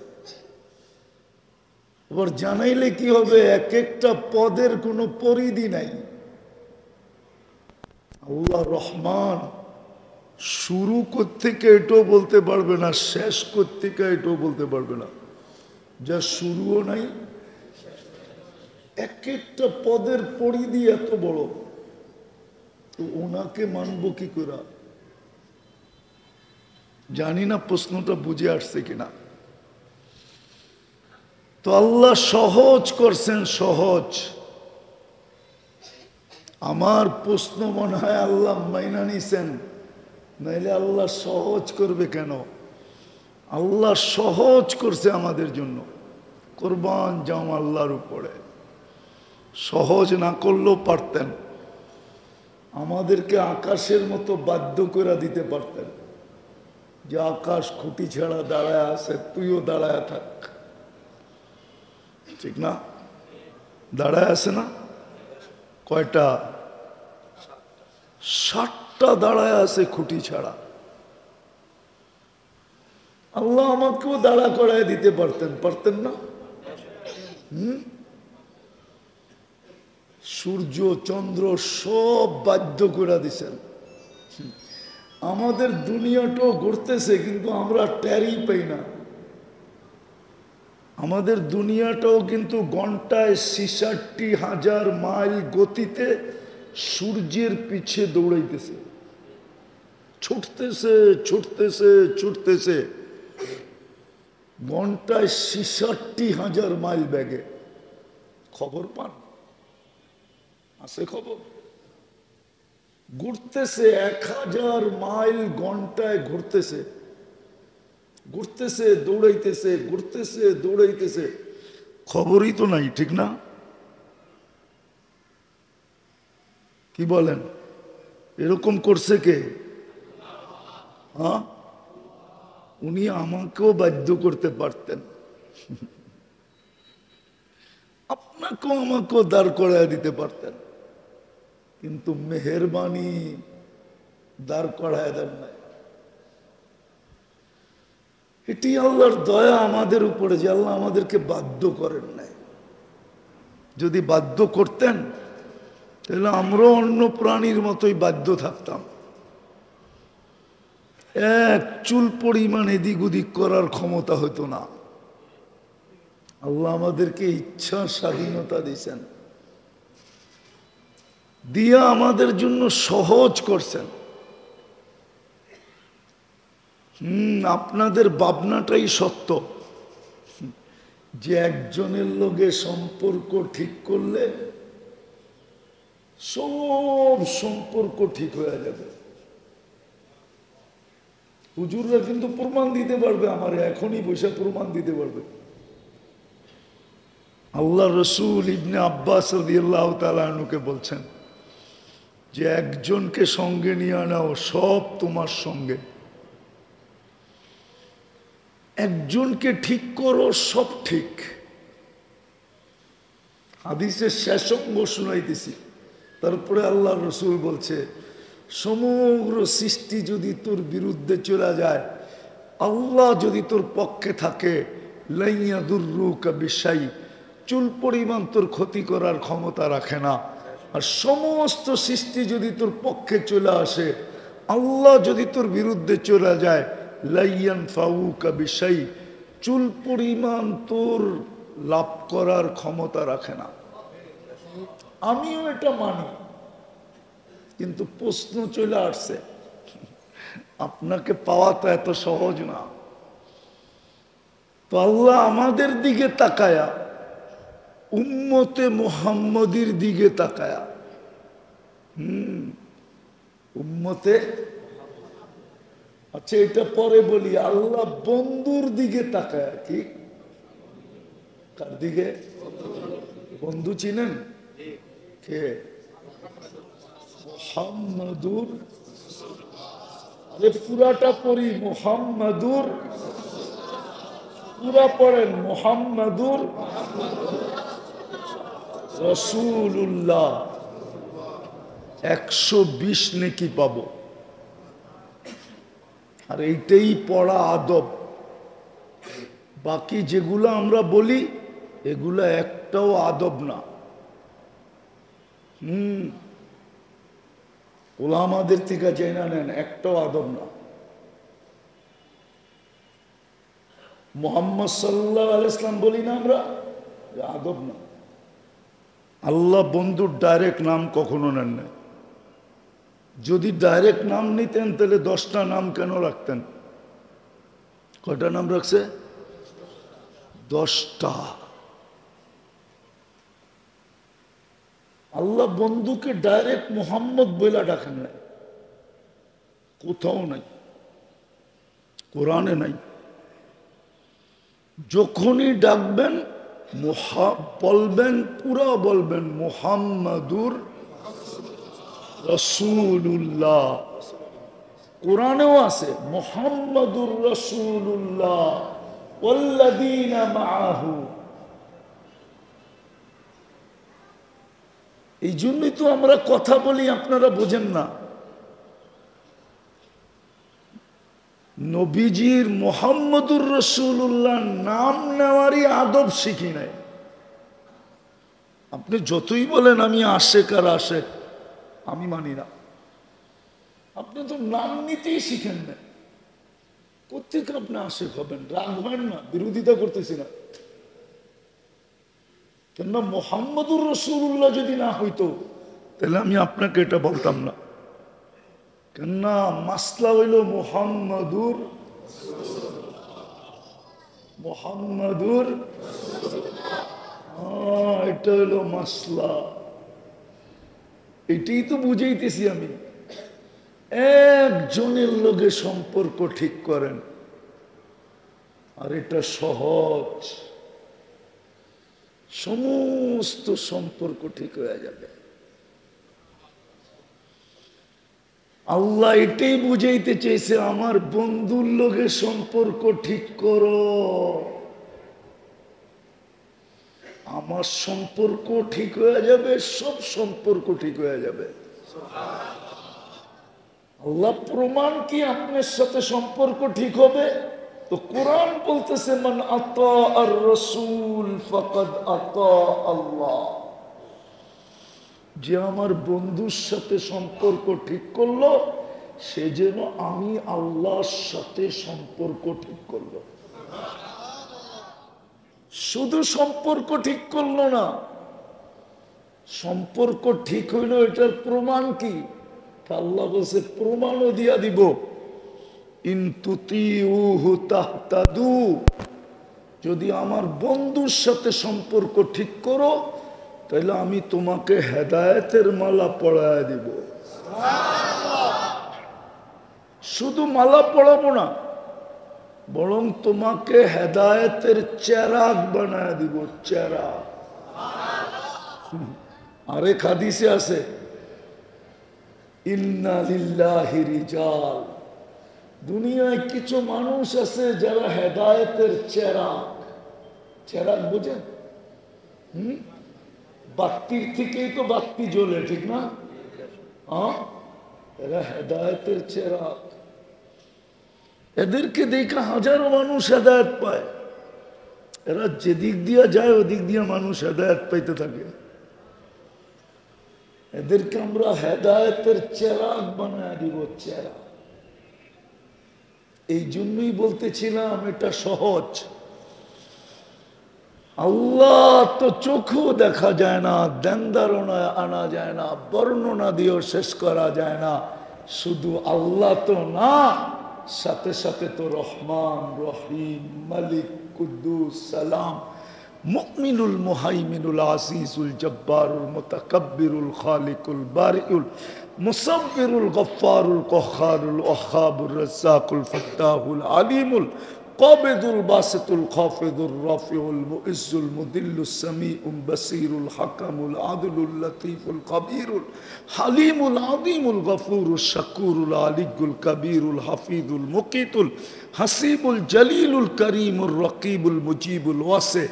এবার জানাইলে কি হবে? এক একটা পদের কোনো পরিধি নাই। আল্লাহ রহমান, শুরু কোত্থেকে এটাও বলতে পারবে না, শেষ কোত্থেকে এটাও বলতে পারবে না, যা শুরুও নাই। এক একটা পদের পরিধি এত বড়, তো ওনাকে মানব কি করে? জানি না প্রশ্নটা বুঝে আসছে কিনা। তো আল্লাহ সহজ করছেন, সহজ। আমার প্রশ্ন মনে হয় আল্লাহ মাইনা নিছেন, নাইলে আল্লাহ সহজ করবে কেন? আল্লাহ সহজ করছে আমাদের জন্য। কোরবান যাও আল্লাহর উপরে। সহজ না করলেও পারতেন, আমাদেরকে আকাশের মতো বাধ্য করে দিতে পারতেন যে আকাশ খুঁটি ছাড়া দাঁড়ায় আছে, তুইও দাঁড়ায় থাক। ঠিক না? দাঁড়ায় আছে না? কয়টা? 7টা দাঁড়ায় আছে খুঁটি ছাড়া। আল্লাহ আমাকেও দাঁড়া করায় দিতে পারতেন, পারতেন না? সূর্য চন্দ্র সব বাধ্য করে দিছেন। আমাদের দুনিয়াটাও ঘুরতেছে, কিন্তু আমরা টেরই পাই না। আমাদের দুনিয়াটাও কিন্তু ঘন্টায় 66,000 মাইল গতিতে সূর্যের পিছে দৌড়াইতেছে, ছুটতেছে ছুটতেছে ছুটতেছে, ঘন্টায় 66,000 মাইল বেগে। খবর পান? আছে খবর? ঘুরতেছে 1000 মাইল ঘন্টায়, ঘুরতেছে ঘুরতেছে দৌড়াইতেছে, ঘুরতেছে দৌড়াইতেছে, খবরই তো নাই। ঠিক না? কি বলেন? এরকম করছে কে? হ্যাঁ, উনি আমাকেও বাধ্য করতে পারতেন, আপনাকেও আমাকেও দাঁড় করায় দিতে পারতেন, কিন্তু মেহেরবানি দাঁড় করায় দেন নাই। এটি আল্লাহর দয়া আমাদের উপরে যে আল্লাহ আমাদেরকে বাধ্য করেন নাই। যদি বাধ্য করতেন তাহলে আমরাও অন্য প্রাণীর মতোই বাধ্য থাকতাম। এক চুল পরিমাণ এদিক ওদিক করার ক্ষমতা হতো না। আল্লাহ আমাদেরকে ইচ্ছা স্বাধীনতা দিয়েছেন, দিয়া আমাদের জন্য সহজ করছেন। আপনাদের ভাবনাটাই সত্য যে একজনের লগে সম্পর্ক ঠিক করলে সব সম্পর্ক ঠিক হয়ে যাবে। হুজুররা কিন্তু প্রমাণ দিতে পারবে, আমার এখনই বসে প্রমাণ দিতে পারবে। আল্লাহ রসুল ইবনে আব্বাস রাদিয়াল্লাহু তাআলা আনহুকে বলছেন যে একজনকে সঙ্গে নিয়ে আনাও, সব তোমার সঙ্গে। একজনকে ঠিক করো, সব ঠিক। হাদিসের শেষ অঙ্গ শুনাইতেছি, তারপরে আল্লাহ রসুল বলছে সমগ্র সৃষ্টি যদি তোর বিরুদ্ধে চলে যায়, আল্লাহ যদি তোর পক্ষে থাকে, লাইয়া দুররুকা বিশাই, চুল পরিমাণ তোর ক্ষতি করার ক্ষমতা রাখে না। আর সমস্ত সৃষ্টি যদি তোর পক্ষে চলে আসে, আল্লাহ যদি তোর বিরুদ্ধে চলে যায়, লাইয়ান ফাউকা বিশাই, চুল পরিমাণ তোর লাভ করার ক্ষমতা রাখে না। আমিও এটা মানি, কিন্তু প্রশ্ন চলে আসছে, আপনাকে পাওয়া তো এত সহজ না। তো আল্লাহ আমাদের দিকে তাকায়া, উম্মতে মুহাম্মদীর দিকে তাকায়া, উম্মতে, আচ্ছা এটা পরে বলি, আল্লাহ বন্ধুর দিকে তাকায়া। কি? কার দিকে? বন্ধু চিনেন কে? মুহাম্মদুর আরে পুরাটা পড়ি মুহাম্মাদুর, পুরা পড়েন মুহাম্মাদুর রাসূলুল্লাহ, 120 নেকি পাবো। আর এইটাই পড়া আদব। বাকি যেগুলো আমরা বলি এগুলা একটাও আদব না। ওলামাদের থেকে জেনে নেন, একটাও আদব না। মুহাম্মদ সাল্লাল্লাহু আলাইহি ওয়াসাল্লাম বলি না আমরা, আদব না। আল্লাহ বন্ধুর ডাইরেক্ট নাম কখনো নেন না। যদি ডাইরেক্ট নাম নিতেন তাহলে 10টা নাম কেন রাখতেন? কয়টা নাম রাখছে? 10টা। আল্লাহ বন্ধুকে ডাইরেক্ট মোহাম্মদ বইলা ডাকেন নাই, কোথাও নাই, কোরআনে নাই। যখনই ডাকবেন বলবেন, পুরা বলবেন মুহাম্মাদুর রাসূলুল্লাহ। কোরআনেও আছে মুহাম্মাদুর রাসূলুল্লাহ ওয়াল্লাযীনা মাআহু। এই জন্যই তো আমরা কথা বলি, আপনারা বোঝেন না। নবীজির মুহাম্মাদুর রাসূলুল্লাহ নাম নেওয়ারই আদব শিখি নাই। আপনি যতই বলেন আমি আশেক আর আশেক, আমি মানি না। আপনি তো নাম নিতেই শিখেন না, কোথেকে আপনি আশেক হবেন? রাখবেন না, বিরোধিতা করতেছি না। কেননা মুহাম্মাদুর রাসূলুল্লাহ যদি না হইতো তাহলে আমি আপনাকে এটা বলতাম না। কেননা মাসলা হইল মুহাম্মাদুর, এটা হইল মাসলা। এটাই তো বুঝাইতেছি আমি। একজনের লগে সম্পর্ক ঠিক করেন, আর এটা সহজ, সমস্ত সম্পর্ক ঠিক হয়ে যাবে। আল্লাহ এটাই বুঝাইতে চাইছে, আমার বন্ধুর লগে সম্পর্ক ঠিক করো। আমার সম্পর্ক ঠিক হয়ে যাবে, সব সম্পর্ক ঠিক হয়ে যাবে। আল্লাহ প্রমাণ কি আপনার সাথে সম্পর্ক ঠিক হবে? তো কোরআন বলতেছে মান আতা আর রাসূল ফাকাদ আতা আল্লাহ। যে আমার বন্ধুর সাথে সম্পর্ক ঠিক করলো, সে যেন আমি আল্লাহর সাথে সম্পর্ক ঠিক করলো। শুধু সম্পর্ক ঠিক করলো না, সম্পর্ক ঠিক হইল, এটার প্রমাণ কি? আল্লাহ বলছে প্রমাণও দিয়া দিব। ইন তুতিউহু তাহতাদু, যদি আমার বন্ধুর সাথে সম্পর্ক ঠিক করো তাহলে আমি তোমাকে হেদায়েতের মালা পড়ায় দিব। শুধু মালা পড়াবো না, বরং তোমাকে হেদায়েতের চেরাগ বানায় দিব। চেরাগ। আরেক হাদিসে আছে ইন্না লিল্লাহি রিজাল, দুনিয়ায় কিছু মানুষ আছে যারা হেদায়েতের চেরাগ। চেরাগ বুঝেন? বাতির থেকেই তো বাতি জ্বলে, ঠিক না? এরা হেদায়েতের চেরাগ। এদেরকে দেখে হাজারো মানুষ হেদায়েত পায়। এরা যেদিক দিয়া যায় ওদিক দিয়া মানুষ হেদায়েত পাইতে থাকে। এদেরকে আমরা হেদায়েতের চেরাগ বানায় দিব। চেরাগ। এই জন্যই বলতেছিলাম এটা সহজ। আল্লাহ তো চোখেও দেখা যায় না, ধ্যান ধারণায় আনা যায় না, বর্ণনা দিয়েও শেষ করা যায় না। শুধু আল্লাহ তো না, সাথে সাথে তো রহমান, রহিম, মালিক, কুদ্দুস, সালাম, মুমিনুল, মুহাইমিনুল, আসিসুল, জব্বারুল, মুতাকাব্বিরুল, খালিকুল, বারিউল, মুসাব্বিরুল, গফফারুল, কহ্হারুল, ওয়াহ্হাবুর, রাজ্জাকুল, ফাত্তাহুল, আলিমুল, কাবিদুল বাসিতুল খাফিদুর রাফিউল মুইজ্জুল মুদিল্লুস সামিউল বাসীরুল হাকামুল আদলুল লতীফুল কবীরুল হালিমুল আযীমুল গফুরুশ শাকুরুল আলিয়্যুল কবীরুল হাফিজুল মুকিতুল হাসিবুল জলিলুল করিমুর রকিবুল মুজিবুল ওয়াসি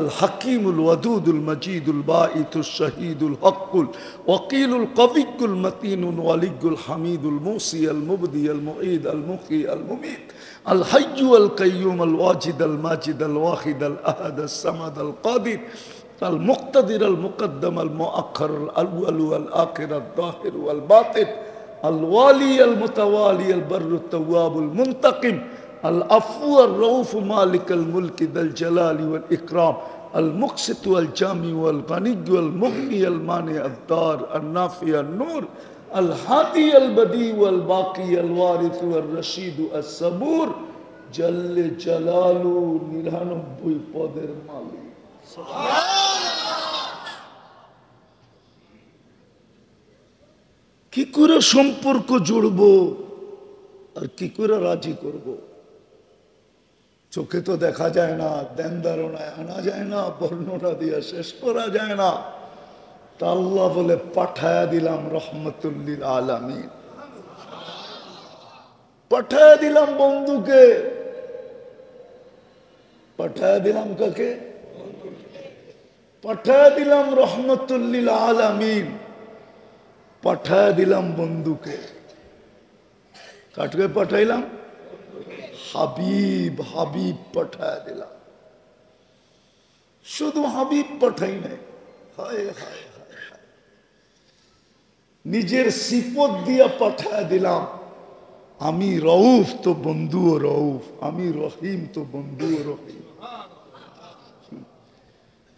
الحكيم الودود المجيد البائث الشهيد الحق الوكيل القوي المتين الولي الحميد الموصي المبدي المعيد المحيي المميت الحي القيوم الواجد الماجد الواحد الأحد الصمد القادر المقتدر المقدم المؤخر الأول والآخر الظاهر والباطن الوالي المتوالي البر التواب المنتقم العفو الرؤوف مالك الملك ذا الجلال والإكرام المقسط والجامع والغني والمغني المانع الضار النافع النور الهادي البديع والباقي الوارث والرشيد الصبور جل جلاله 99 পদের মালিক কি করে সম্পর্ক জুড়বো আর কি করে রাজি করব? চোখে তো দেখা যায় না, দেন ধারণায় আনা যায় না, বর্ণনা দিয়ে শেষ করা যায় না। তা আল্লাহ বলে পাঠায়া দিলাম রহমতুল লিল আলামিন, পাঠায়া দিলাম বন্ধুকে। পাঠায়া দিলাম কাকে? পাঠায়া দিলাম রহমতুল লিল আলামিন, পাঠায়া দিলাম বন্ধুকে। কাটকে পাঠাইলাম? হাবিব, হাবিব পাঠায় দিলাম। শুধু হাবিব পাঠাই নাই, হায় হায় হায় হায়, নিজের সিপত দিয়া পাঠায় দিলাম। আমি রউফ তো বন্ধুও রউফ, আমি রহিম তো বন্ধুও রহিম।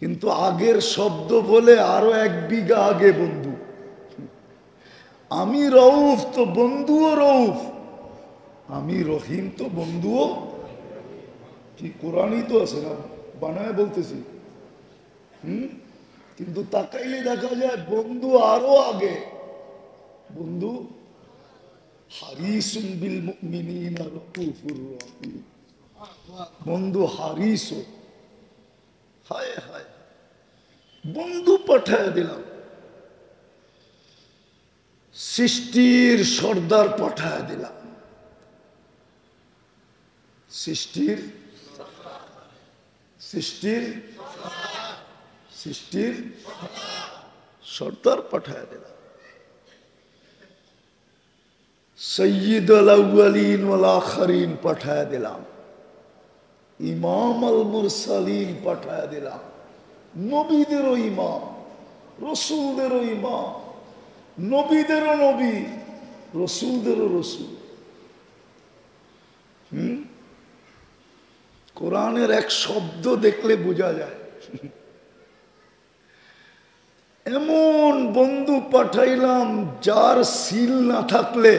কিন্তু আগের শব্দ বলে আরো 1 বিঘা আগে বন্ধু। আমি রউফ তো বন্ধুও রউফ, আমি রহিম তো বন্ধুও। কি কোরআনই তো আছে না, বানায় বলতেছি। কিন্তু তাকাইলে দেখা যায় বন্ধু আরো আগে। বন্ধু হারিসুন বিল মুমিনিনা রাউফুর রহিম, বন্ধু হারিস। হায় হায়, বন্ধু পাঠায় দিলাম। সৃষ্টির সর্দার পাঠায় দিলাম। সৃষ্টির সৃষ্টির সৃষ্টির সর্দার পাঠায় দিলাম। সৈয়দুল আউয়ালিন ওয়াল আখিরিন পাঠায় দিলাম। ইমাম আল মুরসালিন পাঠায় দিলাম। নবীদেরও ইমাম, রসুলদেরও ইমাম, নবীদেরও নবী, রসুলদেরও রসুল। কোরআনের এক শব্দ দেখলে বোঝা যায়। এমন বন্ধু পাঠাইলাম যার সিল না থাকলে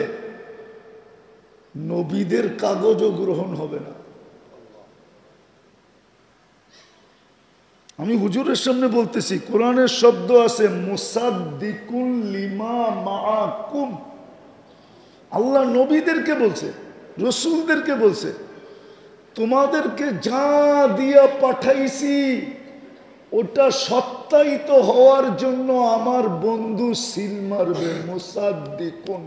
নবীদের কাগজও গ্রহণ হবে না। আমি হুজুরের সামনে বলতেছি, কোরআনের শব্দ আছে মুসাদ্দিকুল লিমা মাআকুম। আল্লাহ নবীদেরকে বলছে, রসুলদেরকে বলছে, তোমাদেরকে যা দিয়া পাঠাইছি ওটা সত্যায়িত হওয়ার জন্য আমার বন্ধু সিল মারবে। মুসাদ্দিকুন,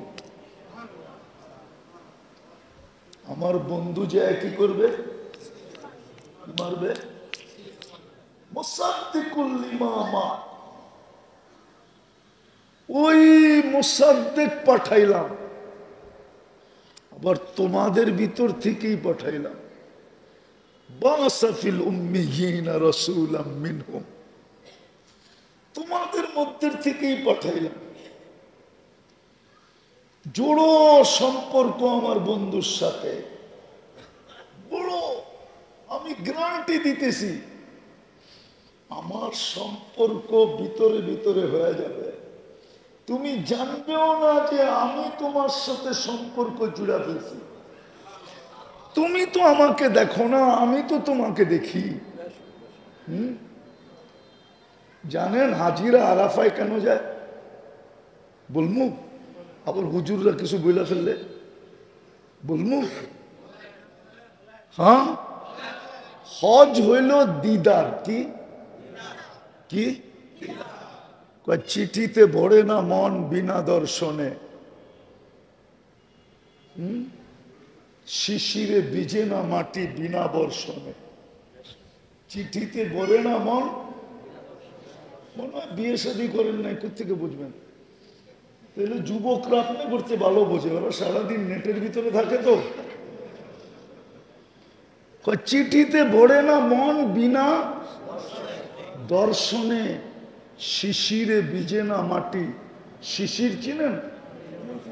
আমার বন্ধু যে কি করবে? মারবে। মুসাদ্দিকুল লিমা মাআকুম, ওই মুসাদ্দিক পাঠাইলাম। আবার তোমাদের ভিতর থেকেই পাঠাইলাম। বাসাফিল উম্মিয়িনা রাসূলাম মিনহুম, তোমাদের মধ্যে থেকেই পাঠাইলাম। জোড়ো সম্পর্ক আমার বন্ধুর সাথে, বড়। আমি গ্যারান্টি দিতেছি আমার সম্পর্ক ভিতরে ভিতরে হয়ে যাবে। তুমি জানবেও না যে আমি তোমার সাথে সম্পর্ক জুড়া ফেলছি। তুমি তো আমাকে দেখো না, আমি তো তোমাকে দেখি। জানেন হাজিরা আরাফায় কেন যায়? বলমু? আবার হুজুররা কিছু বইলা ফেললে বলমু? হ্যাঁ, হজ হইল দিদার। কি কি চিঠিতে ভরে না মন বিনা দর্শনে, শিশিরে ভিজে না মাটি বিনা বর্ষণে। চিঠিতে ভরে না মন, মনে হয় বিয়ে শাদী করেন নাই, কোথেকে বুঝবেন? তাহলে যুবকরা আপনি করতে ভালো বোঝে, ওরা সারাদিন নেটের ভিতরে থাকে তো। চিঠিতে ভরে না মন বিনা দর্শনে, শিশিরে ভিজে না মাটি। শিশির চিনেন?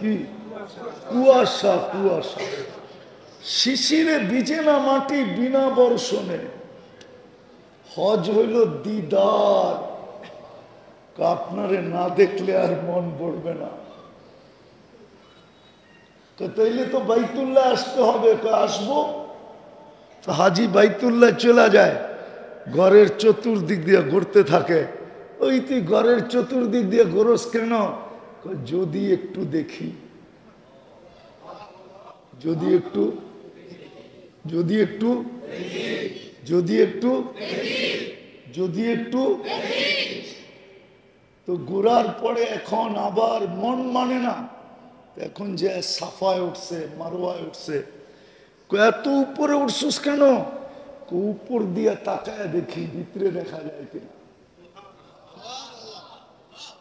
কি? কুয়াশা, কুয়াশা। শিশিরে ভিজে না মাটি বিনা বর্ষণে। হজ হইল দিদার, আপনারে না দেখলে আর মন পড়বে না। তাইলে তো বাইতুল্লাহ আসতে হবে। আসবো তো হাজি বাইতুল্লাহ চলে যায়, ঘরের চতুর্দিক দিয়ে ঘুরতে থাকে। ওই তুই ঘরের চতুর্দিক দিয়ে ঘোরস কেন? যদি একটু দেখি, যদি একটু, যদি একটু, যদি একটু, যদি একটু। তো ঘোরার পরে এখন আবার মন মানে না, এখন যে সাফায় উঠছে, মারোয়ায় উঠছে। এত উপরে উঠছিস কেন? উপর দিয়ে তাকায় দেখি ভিতরে দেখা যায় কিনা।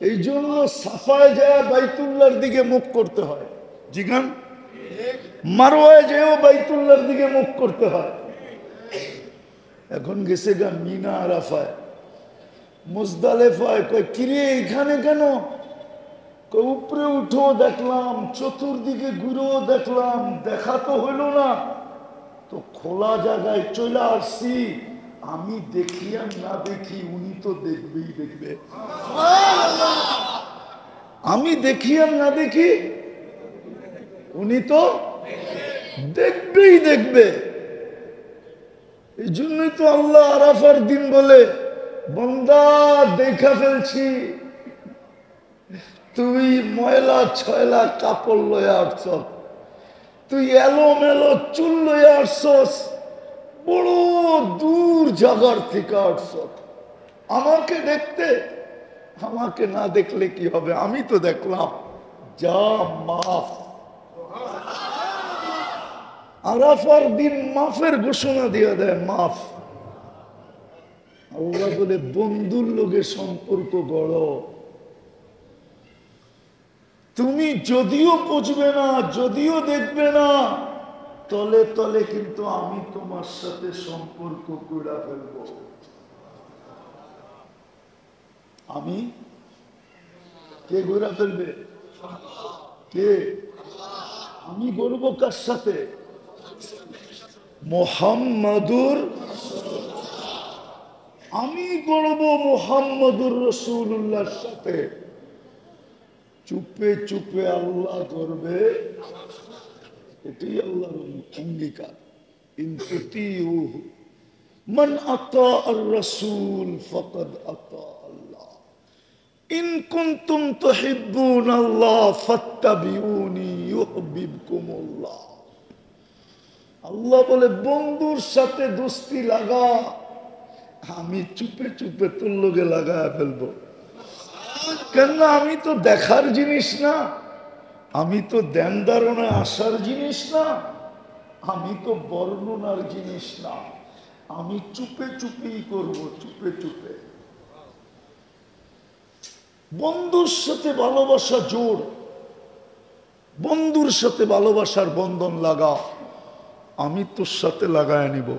এই জন্য সাফায় যায় বাইতুল্লাহর দিকে মুখ করতে হয়। জিগান মারোয়ায় যেও বাইতুল্লাহর দিকে মুখ করতে হয়। এখন গেছে গা মিনা আরাফায়, মুজদালেফায়। কয় কিরে এখানে কেন? উপরে উঠো দেখলাম, চতুর্দিকে ঘুরেও দেখলাম, দেখা তো হইল না। তো খোলা জায়গায় চলে আসছি। আমি দেখি আর না দেখি, উনি তো দেখবেই দেখবে। আমি দেখি আর না দেখি, উনি তো দেখবেই দেখবে। এই জন্যই তো আল্লাহ আরাফার দিন বলে, বান্দা দেখা ফেলছি, তুই ময়লা ছয়লা কাপড় লয়ে আসছ, তুই এলো মেলো চুল লয়ে আসছস, বড় দূর জায়গার থেকে আসছ আমাকে দেখতে। আমাকে না দেখলে কি হবে? আমি তো দেখলাম। যা মাফ। আরাফার দিন মাফের ঘোষণা দিয়ে দেয়, মাফ। আল্লাহ বলে বন্ধুর লোকের সম্পর্ক গড়। তুমি যদিও বুঝবে না, যদিও দেখবে না, তলে তলে কিন্তু আমি তোমার সাথে সম্পর্ক গড়া ফেলব। আমি কে গড়া ফেলবে? কে? আমি গড়ব কার সাথে? মুহাম্মাদুর। আমি গড়ব মুহাম্মাদুর রাসূলুল্লাহর সাথে। চুপে চুপে আল্লাহ করবে, এটাই আল্লাহর অঙ্গীকার। মান আতা আর রাসূল ফাকাদ আতা আল্লাহ, ইন কুনতুম তুহিব্বুনাল্লাহ ফাত্তাবিউনি ইউহিব্বুকুমুল্লাহ। আল্লাহ বলে বন্ধুর সাথে দোস্তি লাগা, আমি চুপে চুপে তোর লগে লাগায় ফেলবো। কেন? আমি তো দেখার জিনিস না, আমি তো ধ্যান ধারণায় আসার জিনিস না, আমি তো বর্ণনার জিনিস না। আমি চুপে চুপেই করব, চুপে চুপে। বন্ধুর সাথে ভালোবাসা জোর, বন্ধুর সাথে ভালোবাসার বন্ধন লাগা। আমি তোর সাথে লাগায় নিব।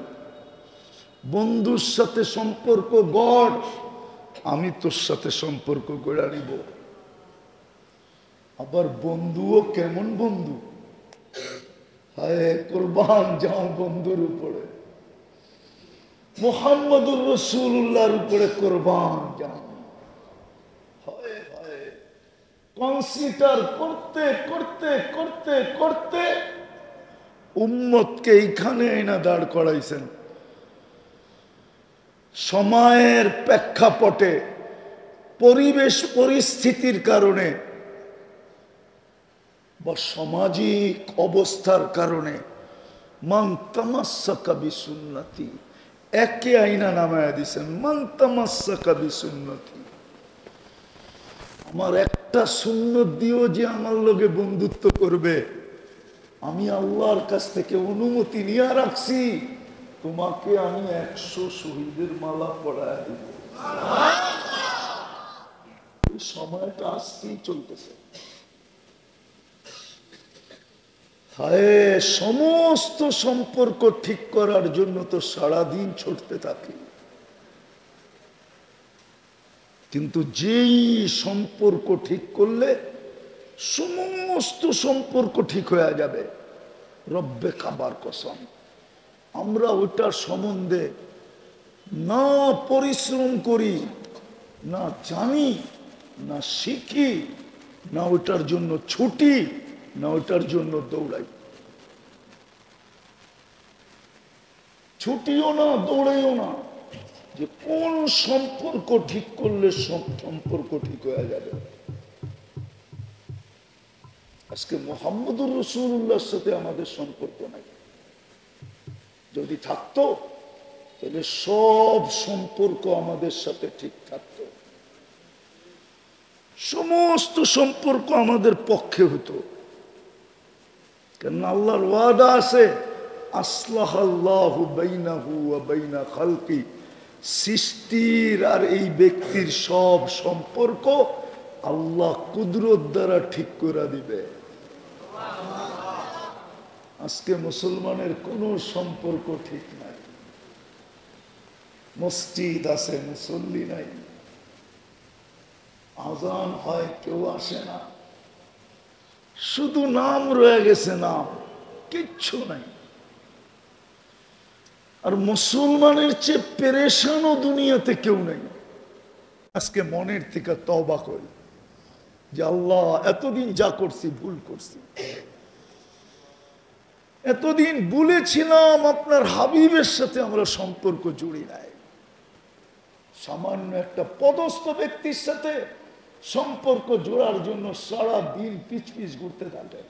বন্ধুর সাথে সম্পর্ক গড়, আমি তোর সাথে সম্পর্ক গড়া নিব। আবার বন্ধুও কেমন বন্ধু? হায় কুরবান যাও বন্ধুর উপরে, মুহাম্মাদুর রাসূলুল্লাহর উপরে কুরবান যাও। হায় হায়, কনসিডার করতে করতে করতে করতে উম্মতকে এইখানে এনে দাঁড় করাইছেন। সময়ের প্রেক্ষাপটে, পরিবেশ পরিস্থিতির কারণে বা সামাজিক অবস্থার কারণে, মান তামাসসাকা বিসুন্নতি, একে আইনা নামায়া দিছেন, মান তামাসসাকা বিসুন্নতি, আমার একটা সুন্নত দিও যে আমার লগে বন্ধুত্ব করবে, আমি আল্লাহর কাছ থেকে অনুমতি নিয়ে রাখছি, তোমাকে আমি 100 শহীদের মালা পড়ায় দিব। এই সময়টা আজকেই চলতেছে। হায়, সমস্ত সম্পর্ক ঠিক করার জন্য তো সারাদিন ছুটতে থাকি, কিন্তু যেই সম্পর্ক ঠিক করলে সমস্ত সম্পর্ক ঠিক হয়ে যাবে, রব্বে কাবার কসম, আমরা ওটার সম্বন্ধে না পরিশ্রম করি, না জানি, না শিখি, না ওটার জন্য ছুটি, না ওটার জন্য দৌড়াই। ছুটিও না, দৌড়াইও না, যে কোন সম্পর্ক ঠিক করলে সব সম্পর্ক ঠিক হয়ে যাবে। আজকে মুহাম্মদুর রাসূলুল্লাহর সাথে আমাদের সম্পর্ক নাই। যদি থাকতো তাহলে সব সম্পর্ক আমাদের সাথে ঠিক থাকতো, সমস্ত সম্পর্ক আমাদের পক্ষে হতো। কেন আল্লাহর ওয়াদা আছে, আসলাহাল্লাহু বাইনাহু ওয়া বাইনা খালকি, সৃষ্টির আর এই ব্যক্তির সব সম্পর্ক আল্লাহ কুদরত দ্বারা ঠিক করে দিবে। আজকে মুসলমানের কোন সম্পর্ক ঠিক নাই, মসজিদ আছে মুসল্লি নাই, আজান হয় কেউ আসে না, শুধু নাম রয়ে গেছে, নাম, কিচ্ছু নাই। আর মুসলমানের চেয়ে পেরেশানও দুনিয়াতে কেউ নাই। আজকে মনের থেকে তওবা করি যে আল্লাহ, এতদিন যা করছি ভুল করছি, এতদিন বলেছিলাম আপনার হাবিবের সাথে আমরা সম্পর্ক জুড়ি নাই, সামান্য একটা পদস্থ ব্যক্তির সাথে সম্পর্ক জোড়ার জন্য সারা দিন পিছ পিছ ঘুরতে থাকে।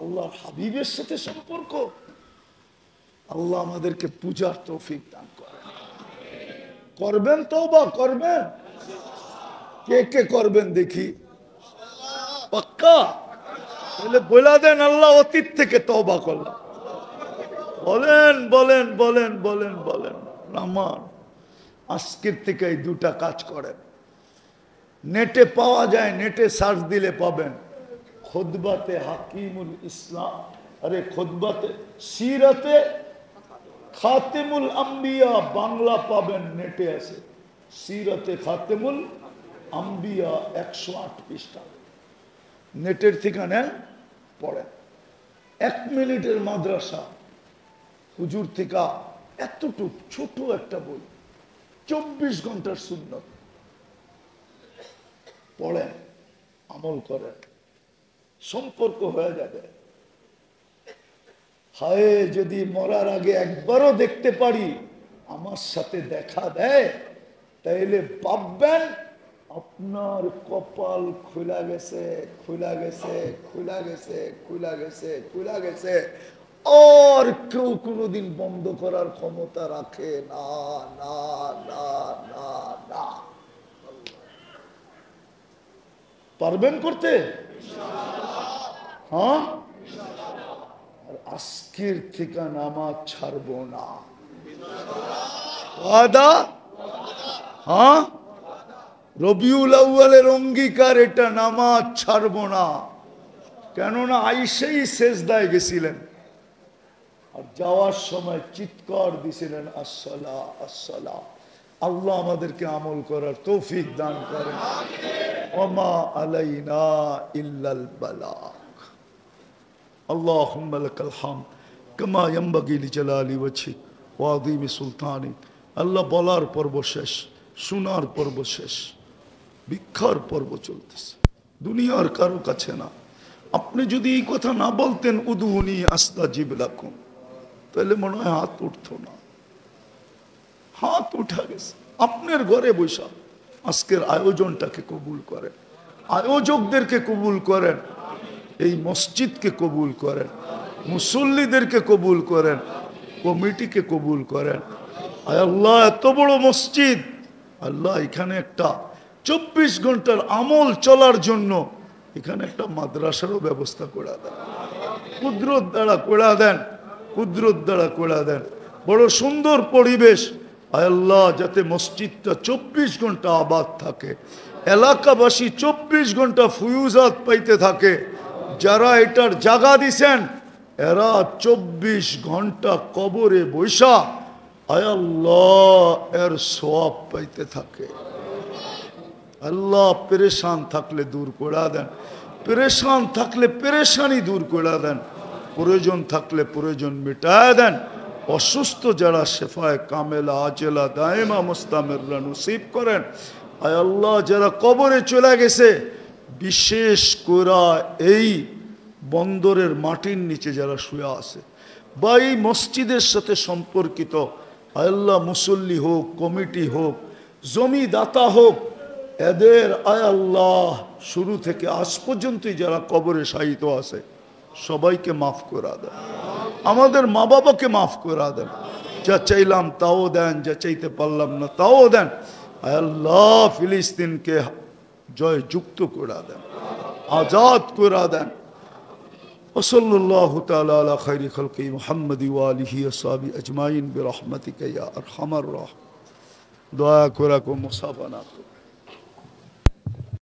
আল্লাহর হাবিবের সাথে সম্পর্ক, আল্লাহ আমাদেরকে পূজার তৌফিক দান করেন। করবেন তওবা, করবেন? কে কে করবেন দেখি? পাক্কা? তাহলে বলে দেন, আল্লাহ অতীত থেকে তওবা করলাম। বলেন বলেন বলেন বলেন বলেন। আমার আজকের থেকে এই দুটা কাজ করেন। নেটে পাওয়া যায়, নেটে সার্চ দিলে পাবেন, খুতবাতে হাকিমুল ইসলাম, আরে খুতবাতে সিরাতে খাতেমুল আম্বিয়া, বাংলা পাবেন, নেটে আছে, সিরাতে খাতেমুল আম্বিয়া, 108 পৃষ্ঠা। নেটের থেকে নেন, পড়েন। 1 মিনিটের মাদ্রাসা, হুজুর থেকে এতটুক ছোট একটা বই, 24 ঘন্টার সুন্নত, পড়েন, আমল করেন, সম্পর্ক হয়ে যাবে। হায়, যদি মরার আগে একবারও দেখতে পারি আমার সাথে দেখা দেয়, তাইলে ভাববেন আপনার কপাল খুলা গেছে, খুলা গেছে, খুলা গেছে, খুলা গেছে, খুলা গেছে। আর কেউ কোনোদিন বন্ধ করার ক্ষমতা রাখে না, না না না না। পারবেন করতে? হ্যাঁ। আর আজকের থেকে নামাজ ছাড়বো না, ওয়াদা। হ্যাঁ, রবিউল আউয়ালের অঙ্গীকার এটা, নামাজ ছাড়বো না। কেননা আইসেই সেজদায় গেছিলেন, আর যাওয়ার সময় চিৎকার দিছিলেন, আসসালা আসসালা। আল্লাহ আমাদেরকে আমল করার তৌফিক দান করেন। ওমা আলাইনা ইল্লাল বালাগ। আল্লাহুম্মা লাকাল হামদ কামা ইয়ানবাগি লিজালালি ওয়াজহিক ওয়া আযীমি সুলতানিক। আল্লাহ, বলার পর্ব শেষ, শোনার পর্ব শেষ, ভিক্ষার পর্ব চলতেছে, দুনিয়ার কারো কাছে না। আপনি যদি এই কথা না বলতেন, উদুনি আস্তাজিব লাকুম, তাহলে মনে হয় হাত উঠতো না। হাত উঠা গেছে। আপনার ঘরে বৈশা আজকের আয়োজনটাকে কবুল করেন, আয়োজকদেরকে কবুল করেন, এই মসজিদকে কবুল করেন, মুসল্লিদেরকে কবুল করেন, কমিটিকে কবুল করেন। আয় আল্লাহ, এত বড় মসজিদ, আল্লাহ এখানে একটা 24 ঘন্টার আমল চলার জন্য এখানে একটা মাদ্রাসারও ব্যবস্থা করে দেন, কুদরত দ্বারা করে দেন, কুদরত দ্বারা করে দেন। বড় সুন্দর পরিবেশ। আয় আল্লাহ, যাতে মসজিদটা 24 ঘন্টা আবাদ থাকে, এলাকাবাসী 24 ঘন্টা ফুয়ুজাত পাইতে থাকে। যারা এটার জায়গা দিছেন এরা 24 ঘন্টা কবরে বৈশা আয় আল্লাহ এর সওয়াব পাইতে থাকে। আল্লাহ পেরেশান থাকলে দূর করে দেন, পেরেশান থাকলে পেরেশানি দূর করে দেন, প্রয়োজন থাকলে প্রয়োজন মিটায় দেন। অসুস্থ যারা শেফায়ে কামেলা আজেলা দায়েমা মুস্তামিররা নসিব করেন। আয় আল্লাহ, যারা কবরে চলে গেছে, বিশেষ করে এই বন্দরের মাটির নিচে যারা শুয়ে আছে বা এই মসজিদের সাথে সম্পর্কিত, আয় আল্লাহ মুসল্লি হোক, কমিটি হোক, জমিদাতা হোক, এদের আয় আল্লাহ শুরু থেকে আজ পর্যন্তই যারা কবরে শায়িত আছে সবাইকে মাফ করে দেন, আমাদের মা বাবাকে মাফ করে দেন। যা চাইলাম তাও দেন, যা চাইতে পারলাম না তাও দেন। আয় আল্লাহ ফিলিস্তিনকে জয় যুক্ত করে দেন, আজাদ করে দেন। ওসল্লাল্লাহু তাআলা আলা খায়রি খালকি মুহাম্মাদি ওয়া আলিহি ওয়া সাহবিহি আজমাইন বিরহমাতিকা ইয়া আরহামার রাহিমিন। দয়া করে কো মুসাফা না।